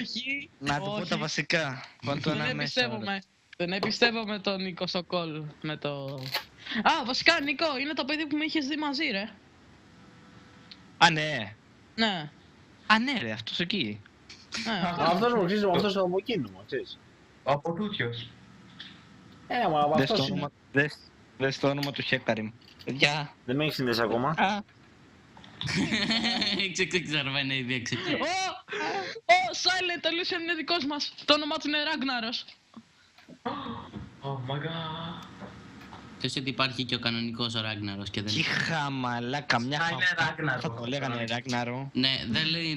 Όχι. να του πω όχι. τα βασικά. Βάλ το Δεν ένα μέσα. ρε. εμπιστεύομαι. Δεν εμπιστεύομαι τον Νίκο στο call με το. Α, βασικά Νίκο, είναι το παιδί που με είχες δει μαζί, ρε. Α, ναι. Ναι. Α, ναι ρε, αυτός εκεί. Ναι, Αυτός μου ξέρεις, αυτός από εκείνο μου, ξέρεις. Ο Αποτούτιος. Μα από Δες το αυτός είναι. όνομα- δες το όνομα του Χέκαριμ. Παιδιά. Δεν με έχει συνδέσει ακόμα. Α, Ξαρβαίνει ήδη έξω. Ω, Silent Illusion είναι δικός μας. Το όνομα του είναι Ragnarok. Oh my god. Ξέρεις ότι υπάρχει και ο κανονικός ο Ράγκναρος και δεν... τι χαμαλάκα, μια Θα είναι χαμαλάκα. Ragnarok. Θα το λέγανε Ράγναρο. Ναι,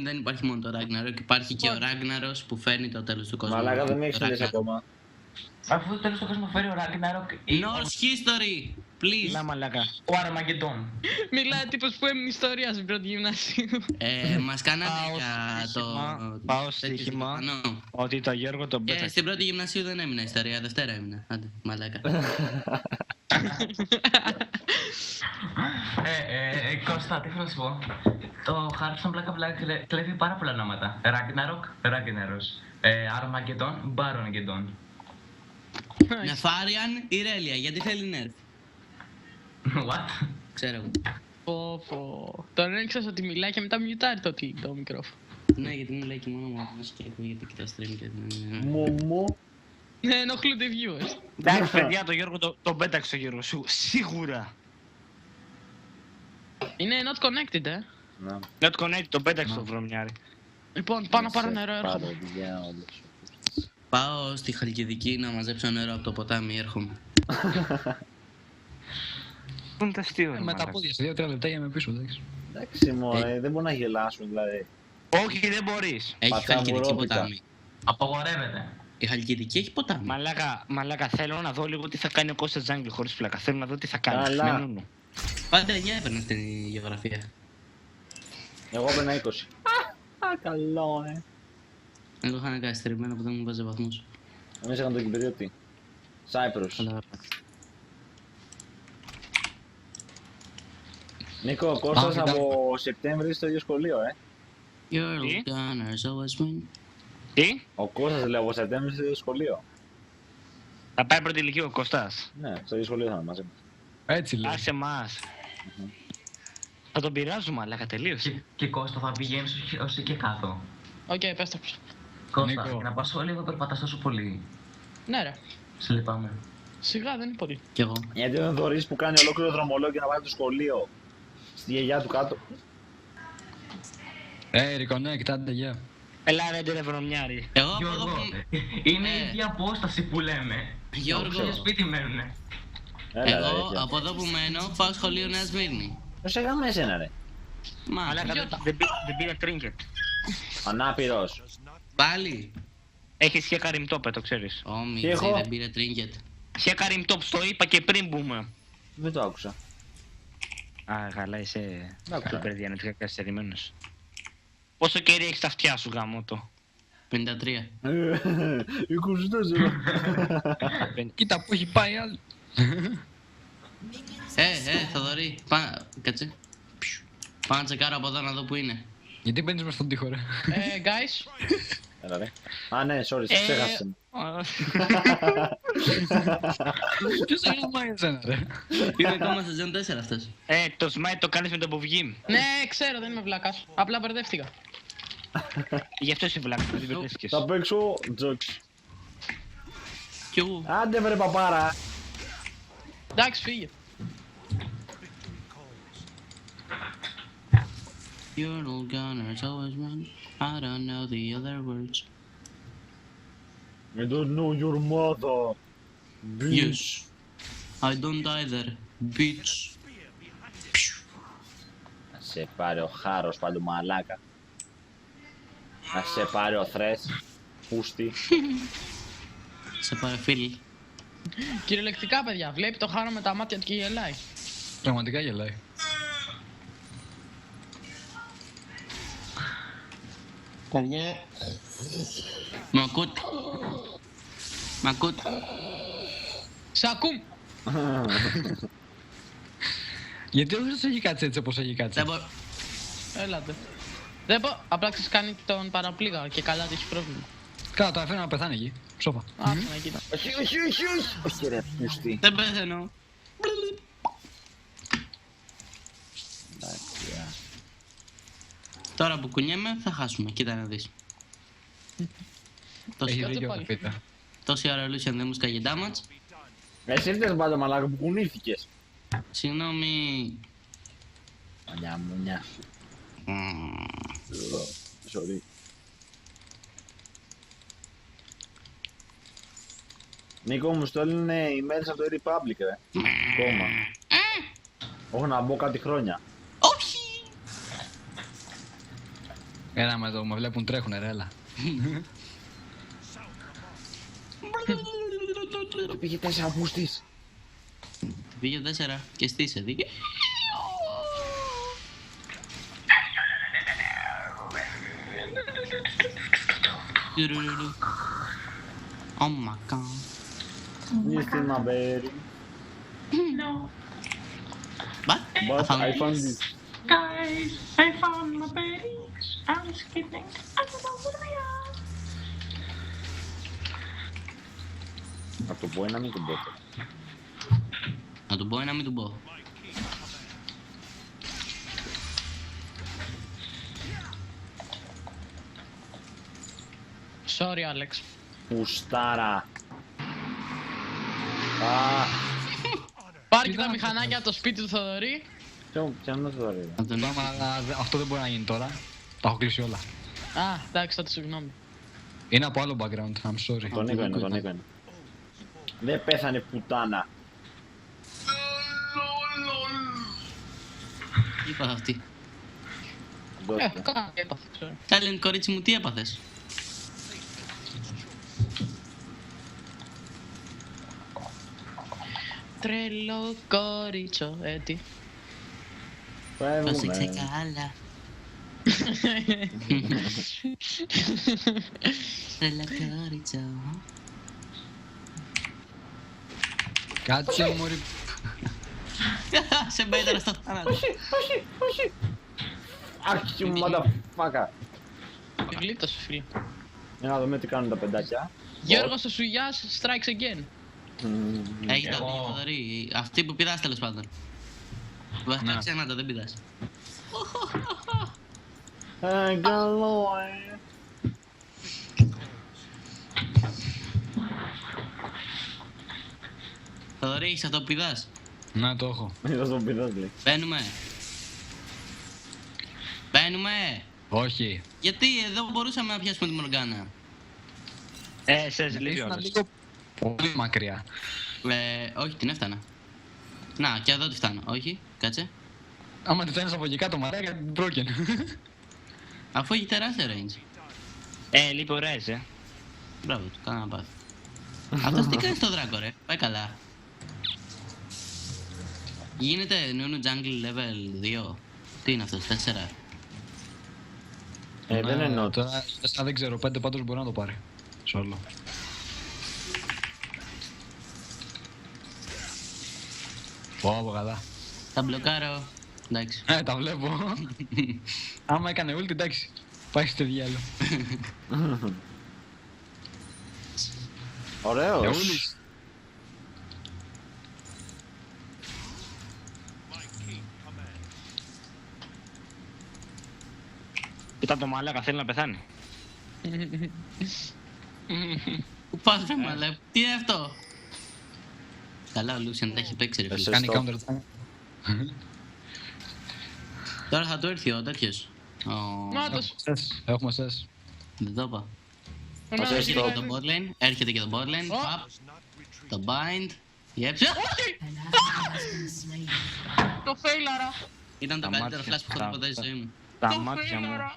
δεν υπάρχει μόνο το Ράγκναρος, υπάρχει και ο Ράγκναρος που φέρνει το τέλος του κόσμου. Μαλάκα δεν με έχει Το συνδέσει Ragnarok. ακόμα. Αφού το τέλος του κόσμου φέρει ο Ragnarok ή Norse history, please. Λά μαλάκα. ο Armageddon. Μιλάει τύπος που έμεινε ιστορία στην πρώτη γυμνασίου. Μας κάνανε Πάω για το... πάω τέτοιο στοίχημα. πιθανό. Ότι το Γιώργο τον Και πέταξε. στην πρώτη γυμνασίου δεν έμεινα ιστορία, Δευτέρα έμεινα. Άντε, μαλάκα. Κώστα, τι θέλω να σου πω. Το Hearthstone Black Black κλέβει πάρα πολλά ονόματα. Ragnarok, Ragnaros. Armageddon, Barongeddon. Νεφάριαν, Ιρέλια, γιατί θέλει νερφ. What? Ξέρω εγώ. Πω. Τώρα ήξερα ότι μιλάει και μετά μιουτάρει το μικρόφωνο. Ναι, γιατί μου λέει και μόνο μου μας και ακούγεται και τα stream και... Μου. Ναι, ενοχλούνται οι viewers. Εντάξει, παιδιά, το Γιώργο τον πέταξε ο Γιώργο. Σίγουρα. Είναι not connected, Ναι. Not connect, τον πέταξε το βρωμιάρι. Λοιπόν, πάω να πάρω νερό, έρχομαι. Πάω στη Χαλκιδική να μαζέψω νερό από το ποτάμι, έρχομαι. Πού είναι τα αστείο, Με τα μαλάκα. πόδια σε 2-3 λεπτά για με πίσω, εντάξει. Εντάξει μωρέ, δεν μπορεί να γελάσουν δηλαδή. Όχι, δεν μπορείς. Έχει Χαλκιδική Πατσαβουρόπιτα. ποτάμι. Απαγορεύεται. Η Χαλκιδική έχει ποτάμι. Μαλάκα, θέλω να δω λίγο τι θα κάνει ο Κώστας Jungle χωρίς φλάκα. Θέλω να δω τι θα κάνει. Καλά. Με νούνου. Πάντα 9 έπαιρνε στην γεωγραφία. Εγώ έπαιρνα 20. Καλό, Εγώ είχα ένα καθυστερημένο που δεν μου βάζει βαθμούς. Εμείς είχαμε τον Κυπριώτη. Σάιπρος. Αλλά Νίκο, ο Κώστας Άμυνα. από Σεπτέμβρη στο ίδιο σχολείο, You're Τι? gunners always win. Τι, Ο Κώστας λέω από Σεπτέμβρη στο ίδιο σχολείο. θα πάει πρώτη ηλικία ο Κώστας. Ναι, στο ίδιο σχολείο θα είναι μαζί μας. Έτσι λέει. Άσε μας. Θα τον πειράζουμε, μαλάκα, τελείωσε. Και Κώστα θα πηγαίνεις ως εκεί κάτω. Οκ, επέστρεψα. Κώστα, Νίκο. για να πας όλοι εδώ περπατάς τόσο πολύ. Ναι, ρε. Σε λυπάμαι. Σιγά, δεν είναι πολύ. Κι εγώ. Γιατί δεν δωρείς που κάνει ολόκληρο δρομολόγιο για να πάει το σχολείο. Στη γιαγιά του κάτω. Reconnect, άντε, γεια. Έλα ρε βρωμιάρι. Εγώ από εδώ Γιώργο, που... είναι η ίδια απόσταση που λέμε. Γιώργο. Στο σπίτι μένουνε. Έλα, Εγώ ρε, από εδώ που μένω πάω σχολείο Νέα Σμύρνη. Πώς έκαμε εσένα ρε. Μαλάκα. Μαλάκα, δεν πήρα τρίγκετ. Ανάπηρος. Πάλι. Έχεις και καρυμτόπ, το ξέρεις. Ω, Τι Μίτσι, έχω? δεν πήρε τρίγκετ. Και καρυμτόπ, το είπα και πριν μπούμε. Δεν το άκουσα. Α, καλά, είσαι άκουσα. super διανοητικά καθυστερημένος. Πόσο καιρή έχεις τα αυτιά σου, γαμώτο. 53. 24. Κοίτα που έχει πάει άλλη. Θοδωρή, κάτσε. Πάω να τσεκάρω από εδώ να δω που είναι. Γιατί μπαίνεις μες στον τοίχο, ρε. Guys, Έλα ρε. Α, ναι, sorry, ξέχασα. Ποιος αγαμάει εσένα, ρε. Είναι ακόμα σε Zone 4 αυτός. Το smite το κάνεις με το μπουβγί. ναι, ξέρω, δεν είμαι βλάκας. Απλά μπερδεύτηκα. Γι' αυτό είσαι βλάκα, δεν μπερδεύτηκες. Θα παίξω jokes. Κι εγώ. Άντε βρε παπάρα. Εντάξει, φύγε. You're all gunners always win. I don't know the other words. I don't know your mother. Yes. I don't either. Bitch. Να σε πάρει ο χάρος πάλι μαλάκα. Να σε πάρει ο θρες. Πούστη. Σε παραφίλ. Κυριολεκτικά, παιδιά, βλέπει το χάρο με τα μάτια του και γελάει. Πραγματικά γελάει. Παιδιά. Μ' ακούτε. Μ' ακούτε. Σ' ακούμ. Γιατί όχι έχει κάτσει έτσι όπως έχει κάτσει. Δεν μπορώ. Έλατε. Δεν πω, απλά ξέρεις κάνει τον παραπλήγα και καλά ότι έχει πρόβλημα. Καλά, το αφήνω να πεθάνει εκεί. Σώπα. Άσε να κοίτα. Όχι, όχι, όχι, όχι. Όχι ρε πούστη. Δεν πέθαινω. Εντάξει, α. Τώρα που κουνιέμαι θα χάσουμε. Κοίτα να δεις. Το Έχει σκάτω δίκιο πάλι. ο Πίτα. Τόση ώρα ο Lucian δεν μου σκάγε damage. Εσύ ήρθες μπάλα μαλάκα που κουνήθηκες. Συγγνώμη. Μανιά μου, μια. Sorry. Νίκο μου στέλνουν emails από το Republic ρε. Ακόμα. Όχι να μπω κάτι χρόνια. Όχι! Έλα με εδώ, με βλέπουν τρέχουνε ρε, έλα. Πήγε 4 πούστης. Πήγε 4 και στήσε δίκαι. Oh my god. Μίστη να μπέρι. But But I found this. Guys, I found my berries. I'm just kidding. I don't know where they are. Να το πω ή να μην το πω. να του πω ή να μην του πω. Sorry, Alex. Πουστάρα. Πάρε και τα μηχανάκια από το σπίτι του Θοδωρή. Πιάνω το δωρή. Να τον Άμα, αυτό δεν μπορεί να γίνει τώρα. Τα έχω κλείσει όλα. Α, εντάξει, τότε συγγνώμη. Είναι από άλλο background, I'm sorry. Τον Νίκο είναι, τον Νίκο είναι. Δεν πέθανε πουτάνα. Τι είπα αυτή. Δώστε. Κάτι έπαθε, ξέρω. Silent κορίτσι μου, τι έπαθες. Τρελό κορίτσο, τι. Πρόσεξε Φεύγουμε. καλά. Τρελά κορίτσο. Κάτσε μωρί. Σε μπέτερα στο θάνατο. Άρχισε μου motherfucker. Τη γλίτωσε, φίλε. Για να δούμε τι κάνουν τα πεντάκια. Γιώργος ο Σουγιάς, strikes again. Έχει το δίκιο, Θοδωρή. Αυτή που πηδάς τέλος πάντων. Βασικά ξένα το, δεν πηδάς. Καλό, Θοδωρή, έχεις αυτό που πηδάς. Να το έχω. Είδα τον πηδάς λέει. Μπαίνουμε. Μπαίνουμε. Όχι. Γιατί εδώ μπορούσαμε να πιάσουμε τη Μοργάνα. Σε λίγη Ήσουν ώρα. λίγο πολύ μακριά. Όχι, την έφτανα. Να, και εδώ τη φτάνω. Όχι, κάτσε. Άμα τη φτάνεις από εκεί κάτω μαλάκα, την πρόκαινε. Αφού έχει τεράστιο range. Λείπει ο Ρέζ, Μπράβο του, κάνα να πάθει. Αυτός τι κάνει στο δράκο ρε, πάει καλά. Γίνεται Nunu Jungle level 2. Τι είναι αυτός, 4. Δεν εννοώ. Τώρα, δεν ξέρω, 5 πάντως μπορεί να το πάρει. Σόλο. Πω, καλά. Θα μπλοκάρω. Εντάξει. Τα βλέπω. Άμα έκανε ult, εντάξει. Πάει στο διάλο. Ωραίος. Ούλης. Κοίτα το μαλάκα, θέλει να πεθάνει. Πού πας ρε μαλέ, τι είναι αυτό. Καλά ο Lucian τα έχει παίξει ρε φίλε. Κάνει Σωστό. counter attack. Τώρα θα του έρθει ο τέτοιος. Νάτος. Έχουμε σες. Δεν το είπα. Εμένα Ας δεν έρθει γίνεται. Το bot lane, έρχεται και το bot lane. Παπ. Το bind. Yep. Το φέιλαρα. Ήταν το Τα καλύτερο μάτια, flash που έχω δει ποτέ στη ζωή μου. Τα μάτια μου.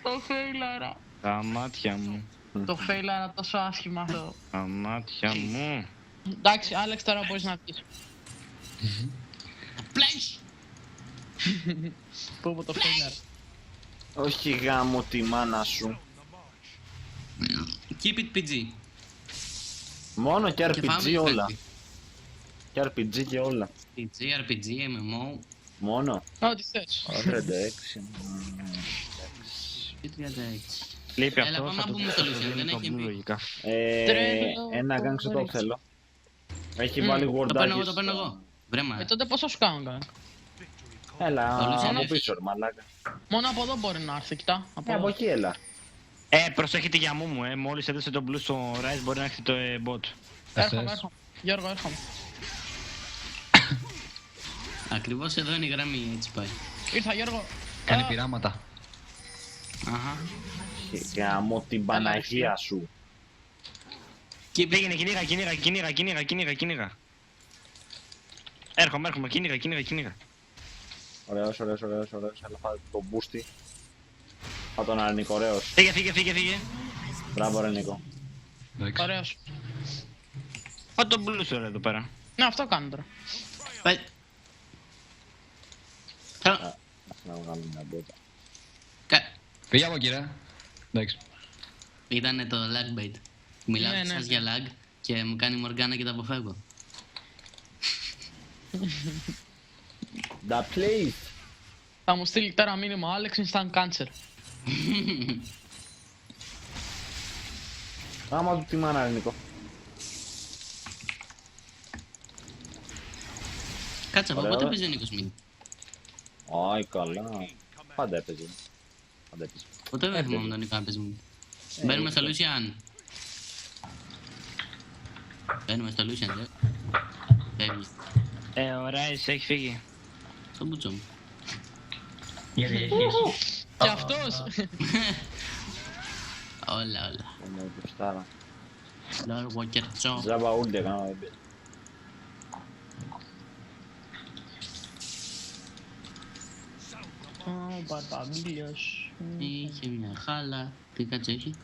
Το φέιλαρα. Τα μάτια μου. Το φέιλαρα τόσο άσχημα αυτό. Τα μάτια μου. Εντάξει, Άλεξ, τώρα μπορείς να πεις. Place! Πού μου το φέιλαρα. Όχι γάμο τη μάνα σου. Keep it PG. Μόνο και Και φάμε RPG όλα. respect. Και RPG και όλα. PG, RPG, MMO. Μόνο. Ό,τι θες. 36. Και 36. Λείπει Έλα, αυτό, πάμε θα να το πούμε στο δίνει Lucian, δεν το έχει blue MP. λογικά. Τρελό Ένα γκάγκ το κορίτσι. θέλω. Έχει βάλει Το παίρνω εγώ, wordagis. το παίρνω εγώ. Βρέμα. Τότε πόσο σου κάνουν κανένα. Έλα, Το Lucian από έχει. πίσω ρε μαλάκα. Μόνο από εδώ μπορεί να έρθει, κοιτά. Από Από εδώ. εκεί έλα. Προσέχετε για μου, μόλις έδωσε τον blue στο Rise μπορεί να έρθει το bot. Έρχομαι. Γιώργο, έρχομαι. Ακριβώς εδώ είναι η γραμμή, έτσι πάει. Ήρθα, Γιώργο. Κάνει πειράματα. Αχα. Γαμώ την Παναγία σου. Πήγαινε, κυνήγα. Έρχομαι, κυνήγα. Ωραίος. Έλα φάτε τον μπούστι. Θα τον αρνικό, ωραίος. Φύγε. Μπράβο ρε Νίκο. Εντάξει. Ωραίος. Φάτε τον blue σου εδώ πέρα. Ναι, αυτό κάνω τώρα. Πάει. Ας να βγάλουμε μια μπότα. Πήγε από εκεί ρε. Εντάξει. Ήτανε το lag bait. Μιλάω Ναι, σε εσάς ναι. για lag και μου κάνει Μοργάνα και τα αποφεύγω. Da please. Θα μου στείλει τώρα μήνυμα, Alex instant cancer. Άμα του τη μάνα ρε Νίκο. Κάτσε από Ωραία. πότε παίζει ο Νίκος Μιν. Άι καλά. Πάντα έπαιζε. Ποτέ δεν θυμάμαι τον Νίκο να παίζει Μιν. Μπαίνουμε στο Lucian. Μπαίνουμε στο Lucian, ρε. Φεύγει. Ο Rise έχει φύγει. Στο μπούτσο μου. Γιατί έχεις. Και αυτός. Όλα. Μου κουστάρα. Lord Walker Τσο. Ζάμπα ούλτε έκανα δεν πήρε. Ο Μπαρμπαμίλιος. Είχε μια χάλα. Τι κάτσε έχει.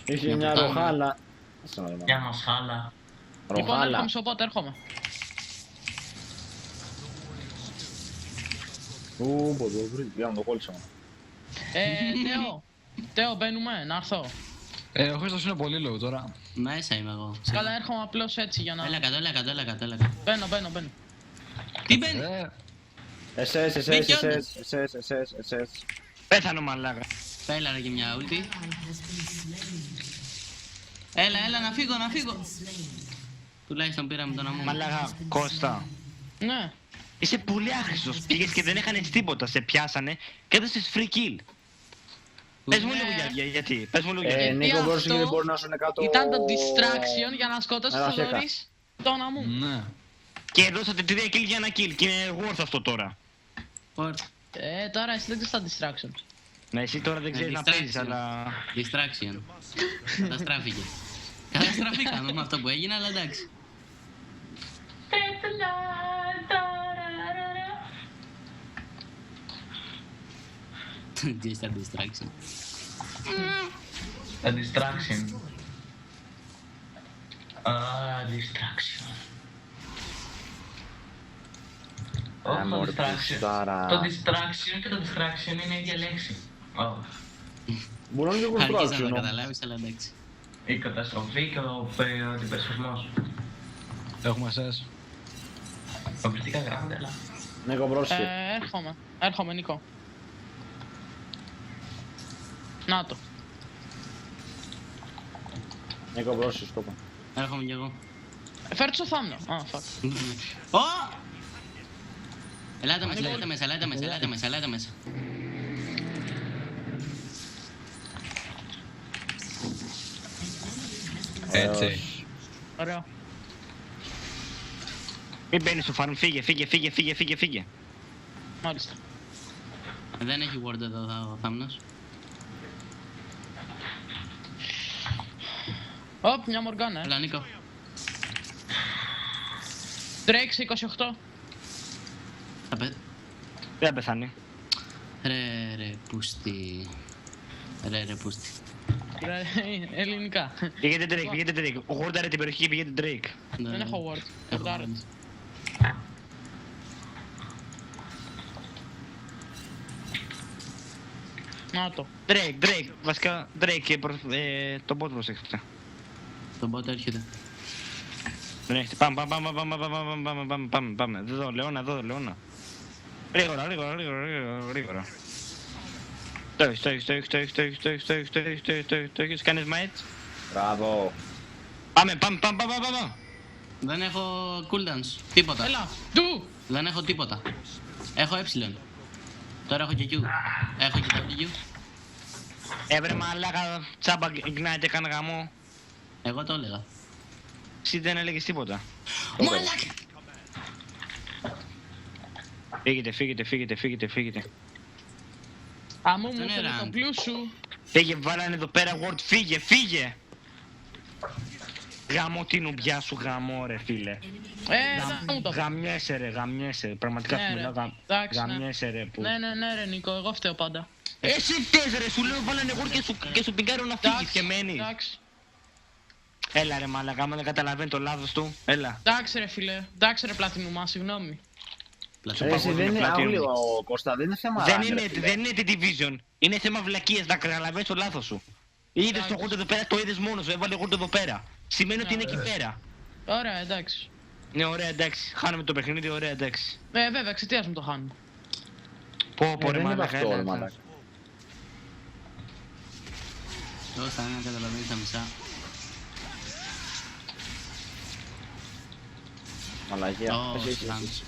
Είχε Μια μια πουτάνα. ροχάλα. Μια μασχάλα. Λοιπόν, Ροχάλα. έρχομαι στο πότε, έρχομαι. Ου, ποτέ βρει. Για να το κόλλησα. Τέο, μπαίνουμε, να έρθω. Ο Χρήστος είναι πολύ low τώρα. Μέσα είμαι εγώ. Καλά, έρχομαι απλώς έτσι για να... Έλα κάτω. Μπαίνω. Τι μπαίνει. SS. Πέθανε ο μαλάκα. Έλα ρε και μια ulti. Έλα να φύγω. Τουλάχιστον πήραμε τον αμμό. Μαλάκα, Κώστα. Ναι. Είσαι πολύ άχρηστος. Πήγες και δεν έκανες τίποτα. Σε πιάσανε και έδωσες free kill. Πες μου λίγο γιατί. Πες μου λίγο γιατί. Νίκο, μπορείς αυτό και μπορεί να σου είναι κάτω... Ήταν το distraction για να σκοτώσει Έλα, το σέκα. Θοδωρής τον αμού. Ναι. Και δώσατε 3 kill για ένα kill. Και είναι worth αυτό τώρα. Τώρα εσύ δεν ξέρεις τα distraction. Ναι, εσύ τώρα δεν ξέρεις να παίζεις, distraction. αλλά... Distraction. Καταστράφηκε. Καταστραφήκαμε με αυτό που έγινε, αλλά εντάξει. Τι στα distraction. Τα distraction. Distraction. Όχι το μωρέ, distraction. κουστάρα. Το distraction και το distraction είναι η ίδια λέξη. Μπορεί να είναι και Άρχισα να construction. το καταλάβεις, αλλά εντάξει. Η καταστροφή και ο αντιπερισπασμός. Έχουμε εσάς. Προκλητικά γράφονται, αλλά... Νίκο, πρόσεχε. Έρχομαι Νίκο. Να το. Νίκο, πρόσεχε, σκόπα. Έρχομαι κι εγώ. Φέρ' το θάμνο. Α, fuck. Ω! Ελάτε μέσα. Έτσι. Ωραίο. Μην μπαίνεις στο farm, φύγε. Μάλιστα. Δεν έχει ward εδώ ο θάμνος. Οπ, μια Μοργάνα, Έλα Νίκο. Drake 28. Θα πέ... Δεν πεθάνει. Ρε πούστη. Ρε, ελληνικά. Πήγαινε Drake. Γόρνταρε την περιοχή και πήγαινε Drake. Δεν έχω word. Έχω Wordάρε. ward. Να το. Drake. Βασικά Drake και τον bot προσέχετε. Το bot έρχεται. Δεν έχετε. Πάμε. Εδώ Λεώνα. Γρήγορα. Το έχεις κάνει smite. Μπράβο. Πάμε. Δεν έχω cooldowns. Τίποτα. Έλα, του! Δεν έχω τίποτα. Έχω ε. Τώρα έχω και Q. Έχω και W. Έβρε μαλάκα τσάμπα Ignite έκανε γαμό. Εγώ το έλεγα. Εσύ δεν έλεγες τίποτα. Μαλάκα! Φύγετε. Αμού μου Δεν ήθελε είναι το rank. πλούσου σου. Φύγε, βάλανε εδώ πέρα word, φύγε! Γαμώ την ουμπιά σου, γαμώ ρε φίλε. Δεν μου το πει. Γαμιέσαι, πραγματικά Ναι, σου ρε. μιλάω, Εντάξει, ναι. γαμιέσαι ρε που... Ναι, ρε Νίκο, εγώ φταίω πάντα. Εσύ φταίς ρε, σου λέω βάλανε word και σου πιγκάρω να φύγεις και μένεις. Εντάξει. Έλα ρε μαλάκα, άμα δεν καταλαβαίνει το λάθος του, έλα. Εντάξει ρε φίλε, εντάξει ρε Πλατινούμα, συγγνώμη. Εσύ δεν είναι πλατείο. αγούλιο, Κώστα, δεν είναι θέμα Δεν rank, είναι, ρε φίλε. δεν είναι τη division, είναι θέμα βλακίας να καταλαβαίνεις το λάθος σου. Είδες το γούρτο εδώ πέρα, το είδες μόνος σου, έβαλε γούρτο εδώ πέρα. Σημαίνει ότι είναι εκεί πέρα. Ωραία, εντάξει. Ναι, ωραία, εντάξει. Χάνουμε το παιχνίδι, ωραία, εντάξει. Βέβαια, εξαιτίας μου το χάνω. Πω, ρε Δεν είναι μαλάκα, αυτό, ρε έλα. μαλάκα. Εγώ θα είναι να καταλαβαίνεις τα μισά. Μαλαγία. Ω, Όχι, σιγάμις.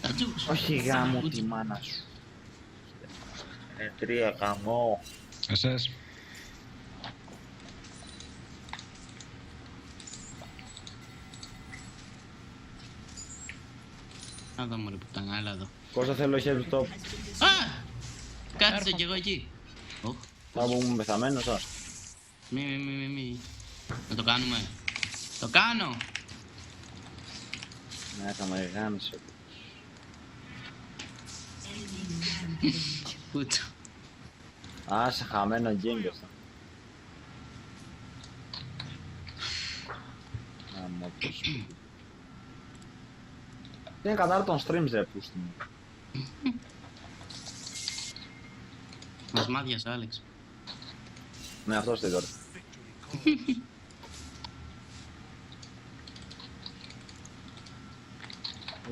Τα τζούκς. όχι γάμο τη μάνα σου. Τρία γαμό. Εσές. Να δω μωρέ πουτάνα, έλα εδώ. Κώστα θέλω χέρι top. Α! Κάτσε κι εγώ εκεί. Οχ, Θα πούμε πεθαμένος, ας. μη. Να το κάνουμε. Το κάνω! Ναι, θα με γάμισε. Πούτσο. Άσε χαμένο γκέγκες. Γάμο το σπίτι. Τι είναι κατά των streams ρε πούστη μου. Μας μάδιασε, Άλεξ. Ναι, αυτό είστε τώρα.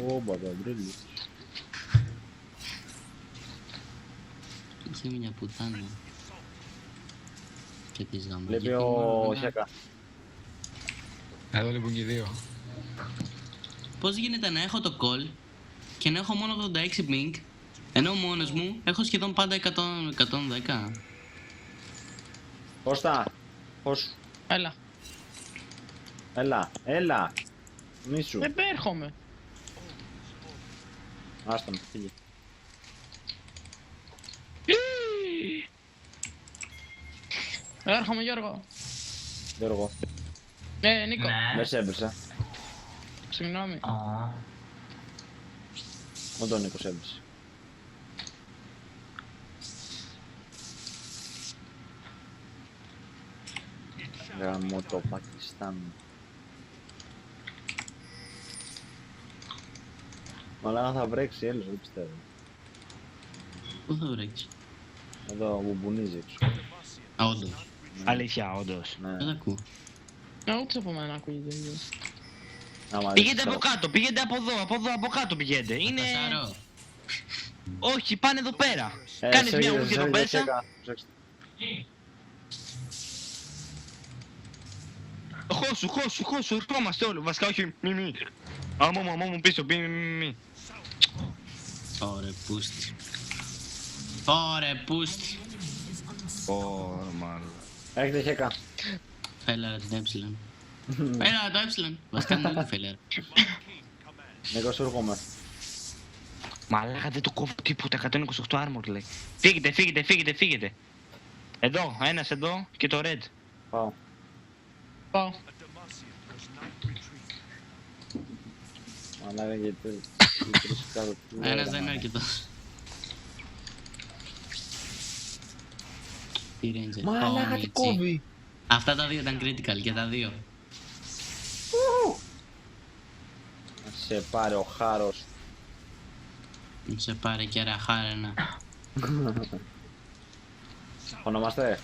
Ω, μπαμπαμπρίλι. Είχε μια πουτάνα. Και τις γαμώ. Βλέπει ο Χέκα. Εδώ λοιπόν και οι δύο. Πώς γίνεται να έχω το call και να έχω μόνο 86 ping, ενώ μόνος μου έχω σχεδόν πάντα 110. Κώστα, πώς, Έλα. έλα. Μίσου. Επέρχομαι. Άστα με, φύγε. Έρχομαι Γιώργο. Γιώργο, Νίκο. Ναι. δεν σε έπεσε. Συγγνώμη. Α, Μόνο τον Νίκο σε έπεσε. Γαμώ το Πακιστάν. Μαλάκα θα βρέξει, έλος, δεν πιστεύω. Πού θα βρέξει? Εδώ μπουμπουνίζει έξω. Α, όντως. Αλήθεια, όντως. Ναι. Δεν τα ακούω. Ούτε από μένα ακούγεται. ίδιο. Άμα Πηγαίνετε δεις από κάτω, πηγαίνετε από εδώ, από κάτω πηγαίνετε. Είναι... Πασάρω. Όχι, πάνε εδώ πέρα. Κάνεις μια ούλη εδώ μέσα. Προσέξτε. Χώσου, ερχόμαστε όλοι. Βασικά όχι, μη. Άμα μου πίσω, μη. Ωρε πούστη. Ωρε πούστη. Έχετε Χέκα. Φέλαρα την έψιλαν. Φέλαρα το έψιλαν. Βασικά είναι όλοι φέλαρα. Νίκο, σου έρχομαι. Μαλάκα δεν του κόβω τίποτα, 128 armor λέει. Φύγετε. Εδώ, ένας εδώ και το red. Πάω. Πάω. Μαλάκα γιατί... Ένας δεν είναι αρκετός. Τι ranger. Μαλάκα Ω, τι Μίτσι. κόβει. Αυτά τα δύο ήταν critical και τα δύο. Να σε πάρει ο χάρος. Μου σε πάρε και ραχάρενα. Ονομαστέ.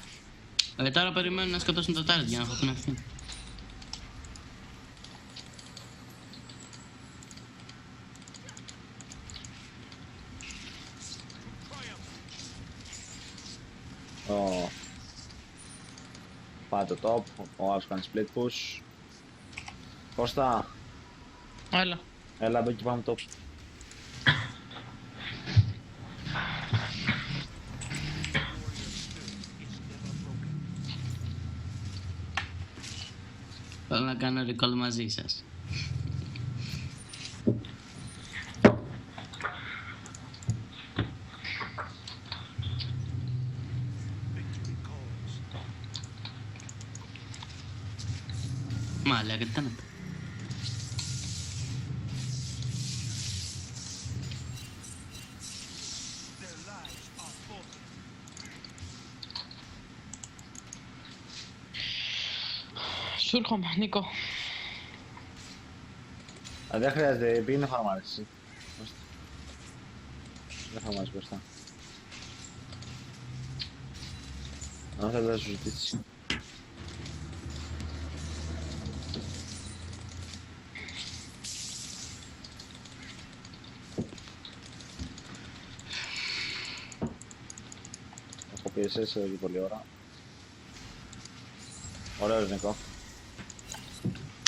Τώρα περιμένουν να σκοτώσουν το target για να έχω την ευθύνη. Ω. Πάει το top. Ο άλλος κάνει split push. Κώστα. Έλα. Έλα εδώ και πάμε top. Θέλω να κάνω recall μαζί σας. Μάλακα, τι ήταν αυτό. Σου έρχομαι, Νίκο. Δεν χρειάζεται, πήγαινε φαρμάρες εσύ. Δεν φαρμάρες μπροστά. Αν θέλετε να σου ζητήσεις. Έχω πιεσές εδώ και πολλή ώρα. Ωραίος Νικό.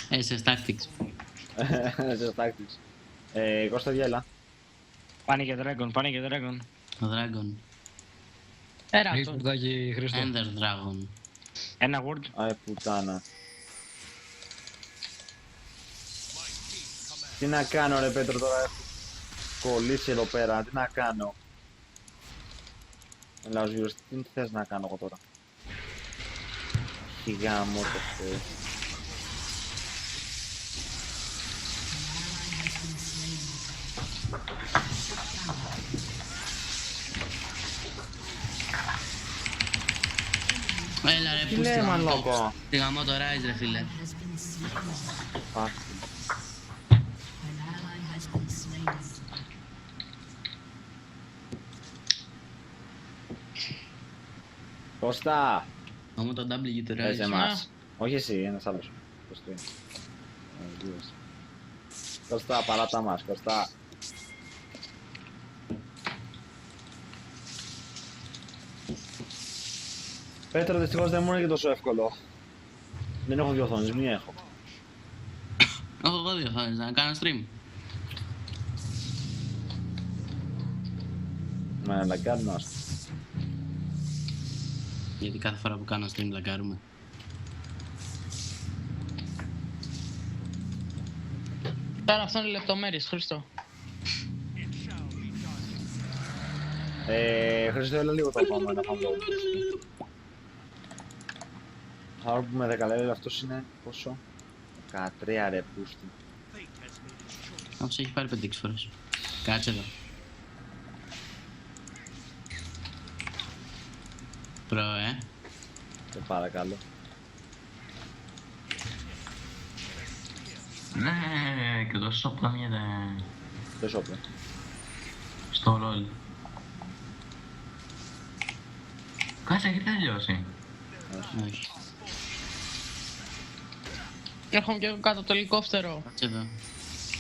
SS Tactics. SS Tactics. Κώστα διάλα. Πάνε και Dragon, πάνε και Dragon. Ο Dragon. Έρα Έχεις τον. πουρτάκι Χρήστο. Ender Dragon. Ένα word. Άι πουτάνα. Τι να κάνω ρε Πέτρο τώρα, έχω κολλήσει εδώ πέρα, τι να κάνω. Έλα ως γύρω, τι θες να κάνω εγώ τώρα. Χιγά μου το θες. Έλα ρε, Τι πού λέει στη γαμώ μαλόκο. το... Στη γαμώ το Rise ρε φίλε. Πάθη. Κώστα! Γαμώ το W του Πες Rise. εμάς. Όχι εσύ, ένας άλλος. Πώς το είναι. Γύρω. Κώστα, παράτα μας, Κώστα. Πέτρο, δυστυχώς δεν μου είναι και τόσο εύκολο. Δεν έχω δύο οθόνες, μία έχω. Έχω εγώ δύο φορές να κάνω stream. Με λαγκάρνω άστο. Γιατί κάθε φορά που κάνω stream λαγκάρουμε. Τώρα αυτό είναι λεπτομέρειες, Χρήστο. Χρήστο, έλα λίγο το πάμε να πάμε λόγω. Θα πούμε 10 level, αυτός είναι πόσο? 13 ρε πούστη. Αυτός έχει πάρει 5-6 φορές. Κάτσε εδώ. Προ, Σε παρακαλώ. Ναι, και το shop καμιέται Δεν σώπλε. στο LOL. Κάτσε, έχει τελειώσει. όχι. Έρχομαι και εγώ κάτω το ελικόπτερο. Κάτσε εδώ.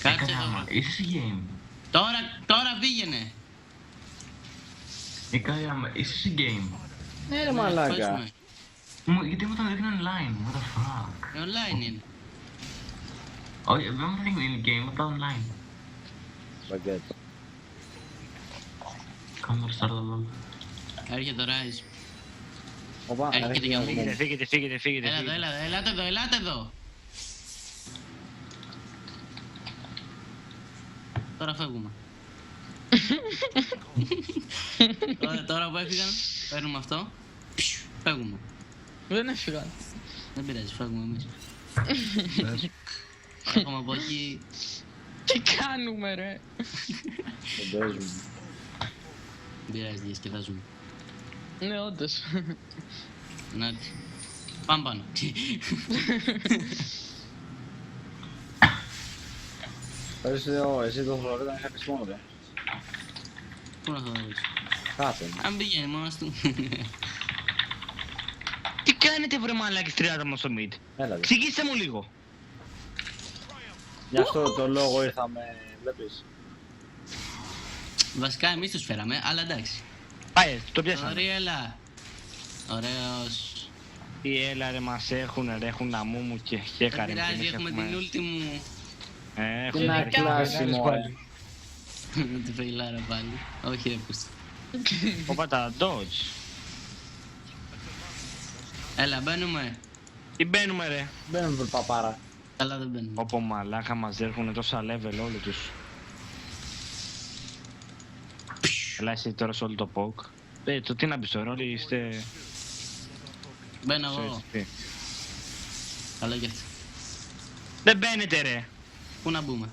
Κάτσε Άμα, εδώ. είσαι σε game. Τώρα πήγαινε. Άμα, είσαι σε game. Ναι ρε Πες μαλάκα. μου. Γιατί μου το δείχνει online, what the fuck. Online είναι. Όχι, δεν μου δείχνει in game, απλά online. Μπαγκέτ. Κάνε το restart το LOL. Έρχεται το Rise. Οπα, Έρχεται έρχεται για για μου. μου. Φύγετε. Ελάτε εδώ. Τώρα φεύγουμε. Τώρα που έφυγαν, παίρνουμε αυτό. Φεύγουμε. Δεν έφυγα. Δεν πειράζει, φεύγουμε εμείς. Πες. Έχουμε από εκεί. Τι κάνουμε ρε. Δεν παίζουμε. Δεν πειράζει, διασκεδάζουμε. Ναι, όντως. Να τι. Πάμε πάνω. Εσύ το θωρώ να είχα πεις μόνο του. Πού να το δεις. Κάτε. Αν πηγαίνει μόνος του. Τι κάνετε βρε μαλάκες 30 μας στο mid. Έλα δε. Εξηγήστε μου λίγο. Γι' αυτό το λόγο ήρθαμε, βλέπεις. Βασικά εμείς τους φέραμε, αλλά εντάξει. Πάει, το πιάσαμε. Ωραία. Ωραίος. Τι έλα ρε μας έχουνε ρε, έχουν αμούμου και Δεν χέκαρε. πειράζει, έχουμε την ούλτη μου. Τι να κλάσιμο, Τη φεϊλάρα πάλι. Όχι ρε πούστη. Όπα τα dodge. Έλα, μπαίνουμε. Τι μπαίνουμε ρε. Μπαίνουμε παπάρα. Καλά δεν μπαίνουν. Όπο μαλάκα μας έρχουνε τόσα level όλοι τους. Έλα εσύ τώρα σε όλο το POC. Το τι να μπεις τώρα, όλοι είστε... Μπαίνω ξέρεις εγώ. τι. Καλό κι αυτό. Δεν μπαίνετε ρε. Πού να μπούμε.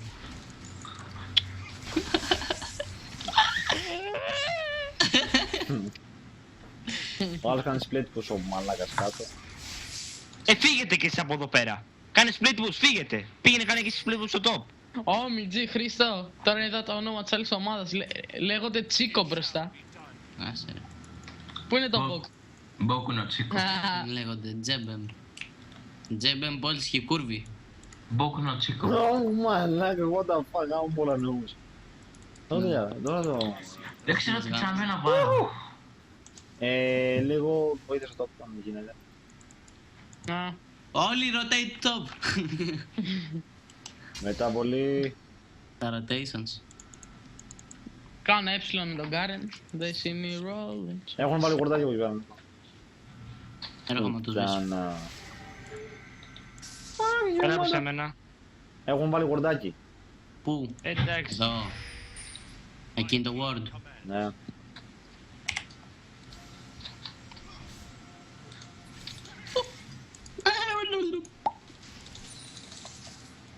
Ο άλλος κάνει split push ο μαλάκας κάτω. Φύγετε κι εσείς από εδώ πέρα. Κάνε split push, φύγετε. Πήγαινε κάνε και εσείς split push στο top. Ω, Μιτζή, Χρήστο, τώρα είδα το όνομα της άλλης ομάδας. Λέγονται Τσίκο μπροστά. Άσε ρε. Πού είναι το Μποκ? Μπόκου νο τσίκο. Λέγονται Τζέμπεμ. Τζέμπεμ Πόλσκι κούρβι. Μπόκου νο τσίκο. Ω μαλάκα, what the fuck, κάνω πολλά νόμους. Τώρα το... Δεν ξέρω τι ξανά να βάλω. Λίγο βοήθεια στο top, αν γίνεται. Όλοι rotate top. Μετά πολύ... Τα rotations. Κάνω έψιλον με τον Γκάρεν. They see me rolling. Έχουν βάλει κορδάκι από εκεί πέρα. Έρχομαι τους βρίσκω. Πουτάνα. Έλα από σε μένα. Έχουν βάλει κορδάκι. Πού. Εντάξει. Εδώ. Εκεί είναι το word. Ναι.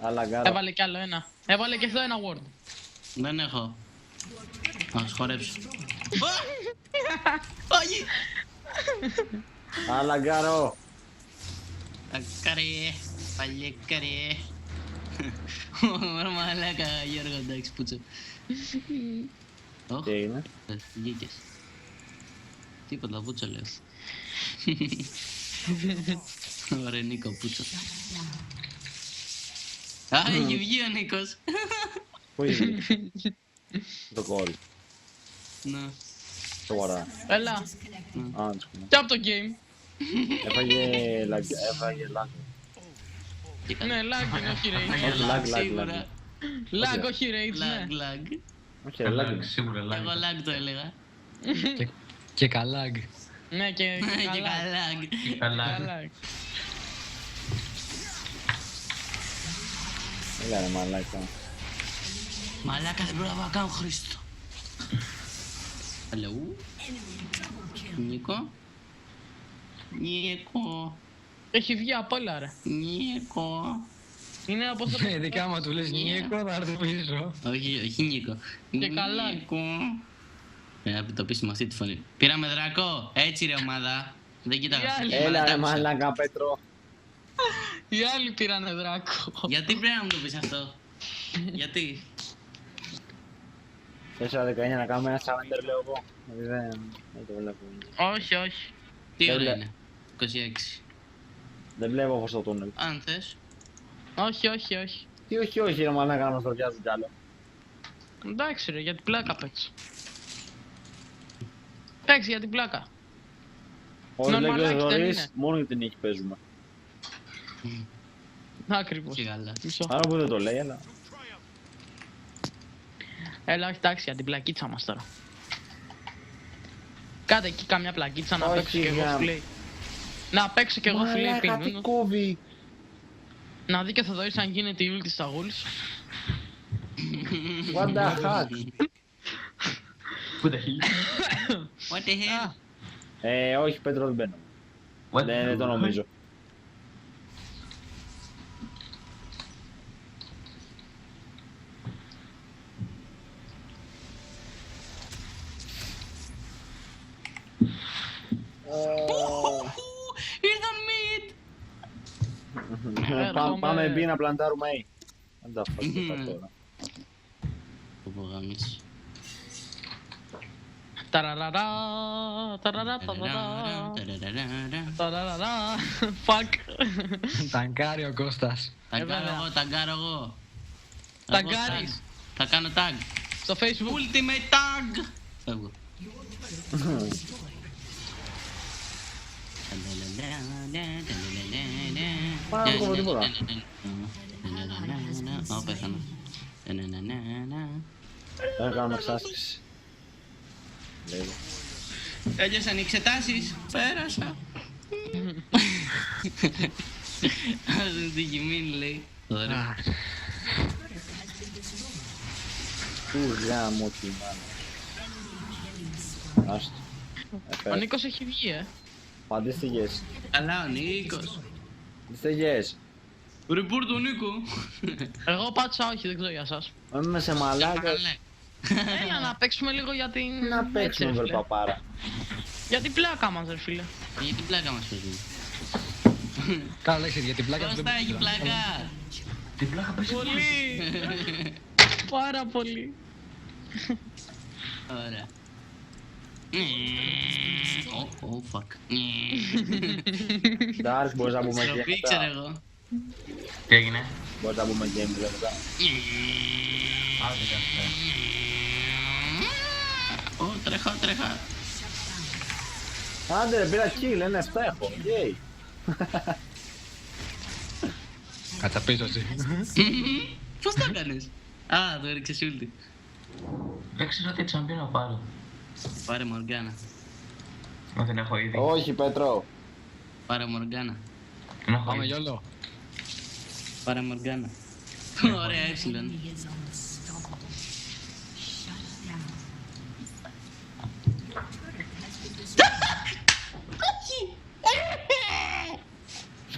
Αλλά γκάρα. Έβαλε κι άλλο ένα. Έβαλε και αυτό ένα word. Δεν έχω. Να σχορέψω. Όχι! Αλλά γκάρο. Ακαρέ, παλιεκαρέ. Ωρα μαλάκα Γιώργο, εντάξει πούτσο. Τι έγινε. Βγήκες. Τίποτα πούτσο λέω. Ωραία Νίκο πούτσο. Α, έχει βγει ο Νίκος. Πού είναι. Το κόλ. Ναι. Σοβαρά. Έλα. Α, δεν σκουνά. Και από το game. Έφαγε λαγκ. Ναι, lag είναι, όχι rage. Όχι, lag, lag, Σίγουρα. Lag, όχι rage, ναι. Lag, lag. Όχι, lag. Σίγουρα Εγώ λάγει. lag το έλεγα. Και καλά. Ναι, και Και καλά. καλά. Καλά. Καλά. Έλα ρε μαλάκα. Μαλάκα δεν πρόλαβα να κάνω Χρήστο. Hello. Νίκο. Νίκο. Έχει βγει απ' όλα, ρε. Νίκο. Είναι από το... Ειδικά άμα του λες Νίκο θα έρθει πίσω. Όχι Νίκο. Και καλά. Νίκο. Το πεις με αυτή τη φωνή. Πήραμε δράκο. Έτσι ρε ομάδα. Δεν κοίταγα. Οι άλλοι. Έλα ρε μαλάκα Πέτρο. Οι άλλοι πήρανε δράκο. Γιατί πρέπει να μου το πεις αυτό. Γιατί. 4-19 να κάνουμε ένα surrender λέω εγώ. Δεν το βλέπω. Όχι, όχι. Τι ώρα Έλα. είναι. 26. Δεν βλέπω φως στο τούνελ. Αν θες. Όχι, όχι, όχι. Τι όχι όχι ρε μαλάκα να μας το πιάζει κι άλλο. Εντάξει ρε, για την πλάκα παίξω. Εντάξει, για την πλάκα. Όλοι Normal λέγες like δεν δωρείς, είναι. μόνο για την νίκη παίζουμε. Ακριβώς. Σιγάλα. Μισό. Άρα που δεν το λέει, αλλά... Έλα, όχι, εντάξει, για την πλακίτσα μας τώρα. Κάτε εκεί καμιά πλακίτσα να Όχι, παίξω κι εγώ γάμ. φιλί. Να παίξω κι εγώ φιλί Μαλάκα τι πριν. κόβει. Να δει και θα δωρείς αν γίνεται η ούλτη στα γούλς. What the fuck. Πού τα χείλη. What the hell. Όχι Πέτρο δεν μπαίνω. Δεν το νομίζω. Ήρθαν mid. Πάμε B να πλαντάρουμε A. Δεν τα φάω τώρα. Πω γάμισε. Ταραραρα, ταραρα, ταραρα, ταραραρα, fuck. Ταγκάρει ο Κώστας. Ταγκάρω εγώ. Ταγκάρεις. Θα κάνω tag. Στο facebook. Ultimate tag. Φεύγω. Πάμε να κόβω τίποτα. Ω, πέθανα. Δεν κάνουμε εξάσκηση. Λέγω. Τέλειωσαν οι εξετάσεις. Πέρασα. Ας είναι τη γυμίνη λέει. Ωραία. Του γάμου τη μάνα. Άστο. Ο Νίκος έχει βγει, Παντήστε yes. Καλά ο Νίκος. Είστε yes. Ρεπόρ του Νίκο. Εγώ πάτησα όχι, δεν ξέρω για σας. Είμαι σε μαλάκα. Έλα να παίξουμε λίγο για την... Να παίξουμε έτσι, ρε βρε φίλε. παπάρα. Για την πλάκα μας, ρε φίλε. Για την πλάκα μας παίζει. Καλά λέξη για την πλάκα του. Κώστα έχει πλάκα. Την πλάκα πες. Πολύ. Πάρα πολύ. Ωραία. Oh fuck. Dark, μπορείς να πούμε Στροπή game ξέρω μετά. εγώ. Τι έγινε. Μπορείς να πούμε game μετά. Άντε καφέ. Ω, τρέχα. Άντε ρε, πήρα kill, ένα 7 έχω. Yay. Κατσαπίζωση. Πώς το έκανες? Α, το έριξες ούλτι. Δεν ξέρω τι τσαμπίνο πάρω. Πάρε Μοργάνα. Μα δεν έχω ήδη. Όχι Πέτρο. Πάρε Μοργάνα. Δεν έχω Πάμε ήδη. γιόλο. Πάρε Μοργάνα. Ωραία, έψιλον.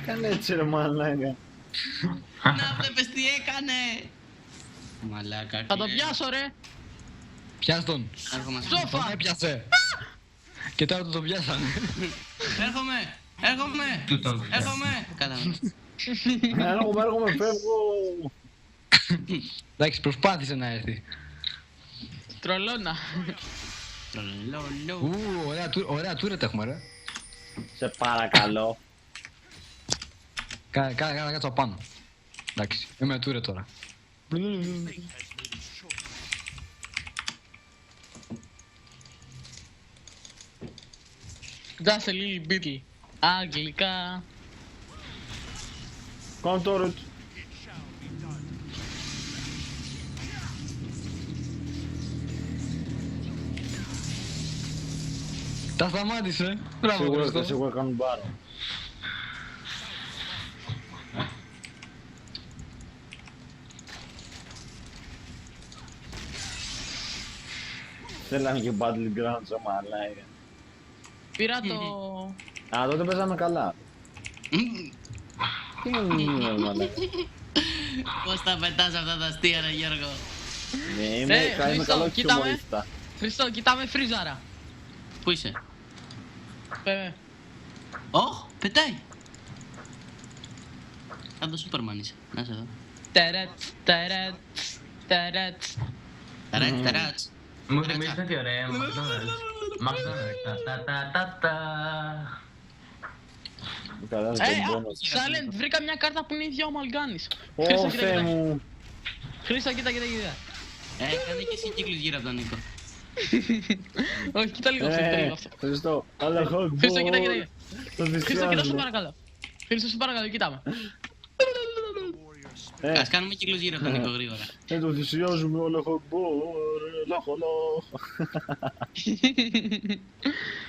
Κάνε έτσι ρε μαλάκα. Να βλέπεις τι έκανε. Μαλάκα. Θα το πιάσω, ρε. Πιάσ' τον. Έρχομαι. Τον Σόφα. έπιασε. Και τώρα το πιάσανε. Έρχομαι. Του τον πιάσα. Έρχομαι. Καλά. Έρχομαι, φεύγω. Εντάξει, προσπάθησε να έρθει. Τρολώνα. Λολολο. Ωραία τούρετ έχουμε ρε. Σε παρακαλώ. Κάνα κάτσω πάνω. Εντάξει, είμαι τούρετ τώρα. Just a little bit. Αγγλικά. Contour. Τα σταμάτησε. Μπράβο Σίγουρα Χριστό. σίγουρα κάνουν μπάρο. Θέλαμε και Battlegrounds σαν μαλάκα. Πήρα το... Α, τότε παίζαμε καλά. Τι είναι μαλάκα. Πώς τα πετάς αυτά τα αστεία ρε Γιώργο. Ναι, είμαι Χρήστο, καλό κοίτα με. χιουμορίστα. Χριστό, κοιτάμε φρίζαρα. Πού είσαι? Ωχ, πετάει. Σαν το Σούπερμαν είσαι. Να σε δω. Τερέτ, τερέτ, τερέτ. Ταράτς. Μου θυμίζει κάτι ωραία, McDonald's. McDonald's. Τα. Καλά, Ε, στον πόνο. Silent, βρήκα μια κάρτα που είναι ίδια ο Μαλγκάνης. Ω, Θεέ μου. Χρήστο, κοίτα. Κάνε και εσύ κύκλους γύρω από τον Νίκο. Όχι, κοίτα λίγο αυτό. Χριστό, αλλά έχω Χρήστο, κοίτα. Το Χρήστο, κοίτα, σου δυσιάζω. παρακαλώ. Χρήστο, σου παρακαλώ, κοίτα με. Ας κάνουμε κύκλους γύρω από τον Νίκο γρήγορα. Το θυσιάζουμε όλο έχω λάχο.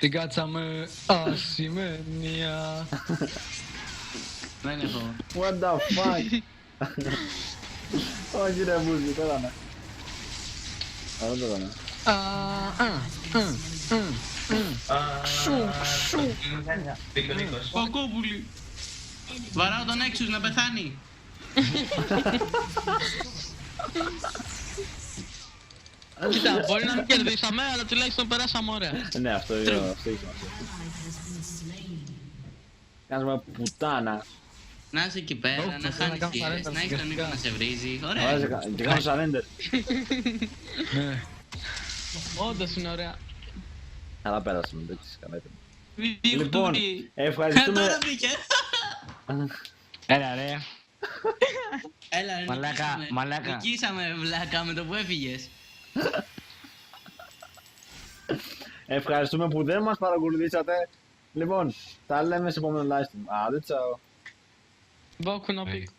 Την κάτσαμε ασημένια. Δεν έχω. What the fuck. Όχι ρε μπούζι, τώρα ναι. Α, δεν τώρα ναι. Πήγε ο Νίκος. Κοκόπουλη. Βαράω τον Έξους να πεθάνει. Κοίτα, μπορεί να μην κερδίσαμε, αλλά τουλάχιστον περάσαμε ωραία. Ναι, αυτό έχει σημασία. Κάνεις με πουτάνα. Να είσαι εκεί πέρα, Όχι, να θέλω να χάνεις κάνω χιλιές, παρένθεση να έχεις τον Νίκο ουσιαστικά. να σε βρίζει. Βάζε Ωραία. και κάνω surrender. Ναι. Όντως είναι ωραία. Καλά πέρασαμε, δεν ξέρεις καλά ήταν. Λίγο Λοιπόν, του βρει. ευχαριστούμε. Τώρα μπήκε. Έλα ρε. Έλα, ρε, Μαλάκα, νικήσαμε. μαλάκα. Νικήσαμε, βλάκα, με το που έφυγες. Ευχαριστούμε που δεν μας παρακολουθήσατε. Λοιπόν, τα λέμε σε επόμενο live stream. Άντε, τσαο. Boku no Pico.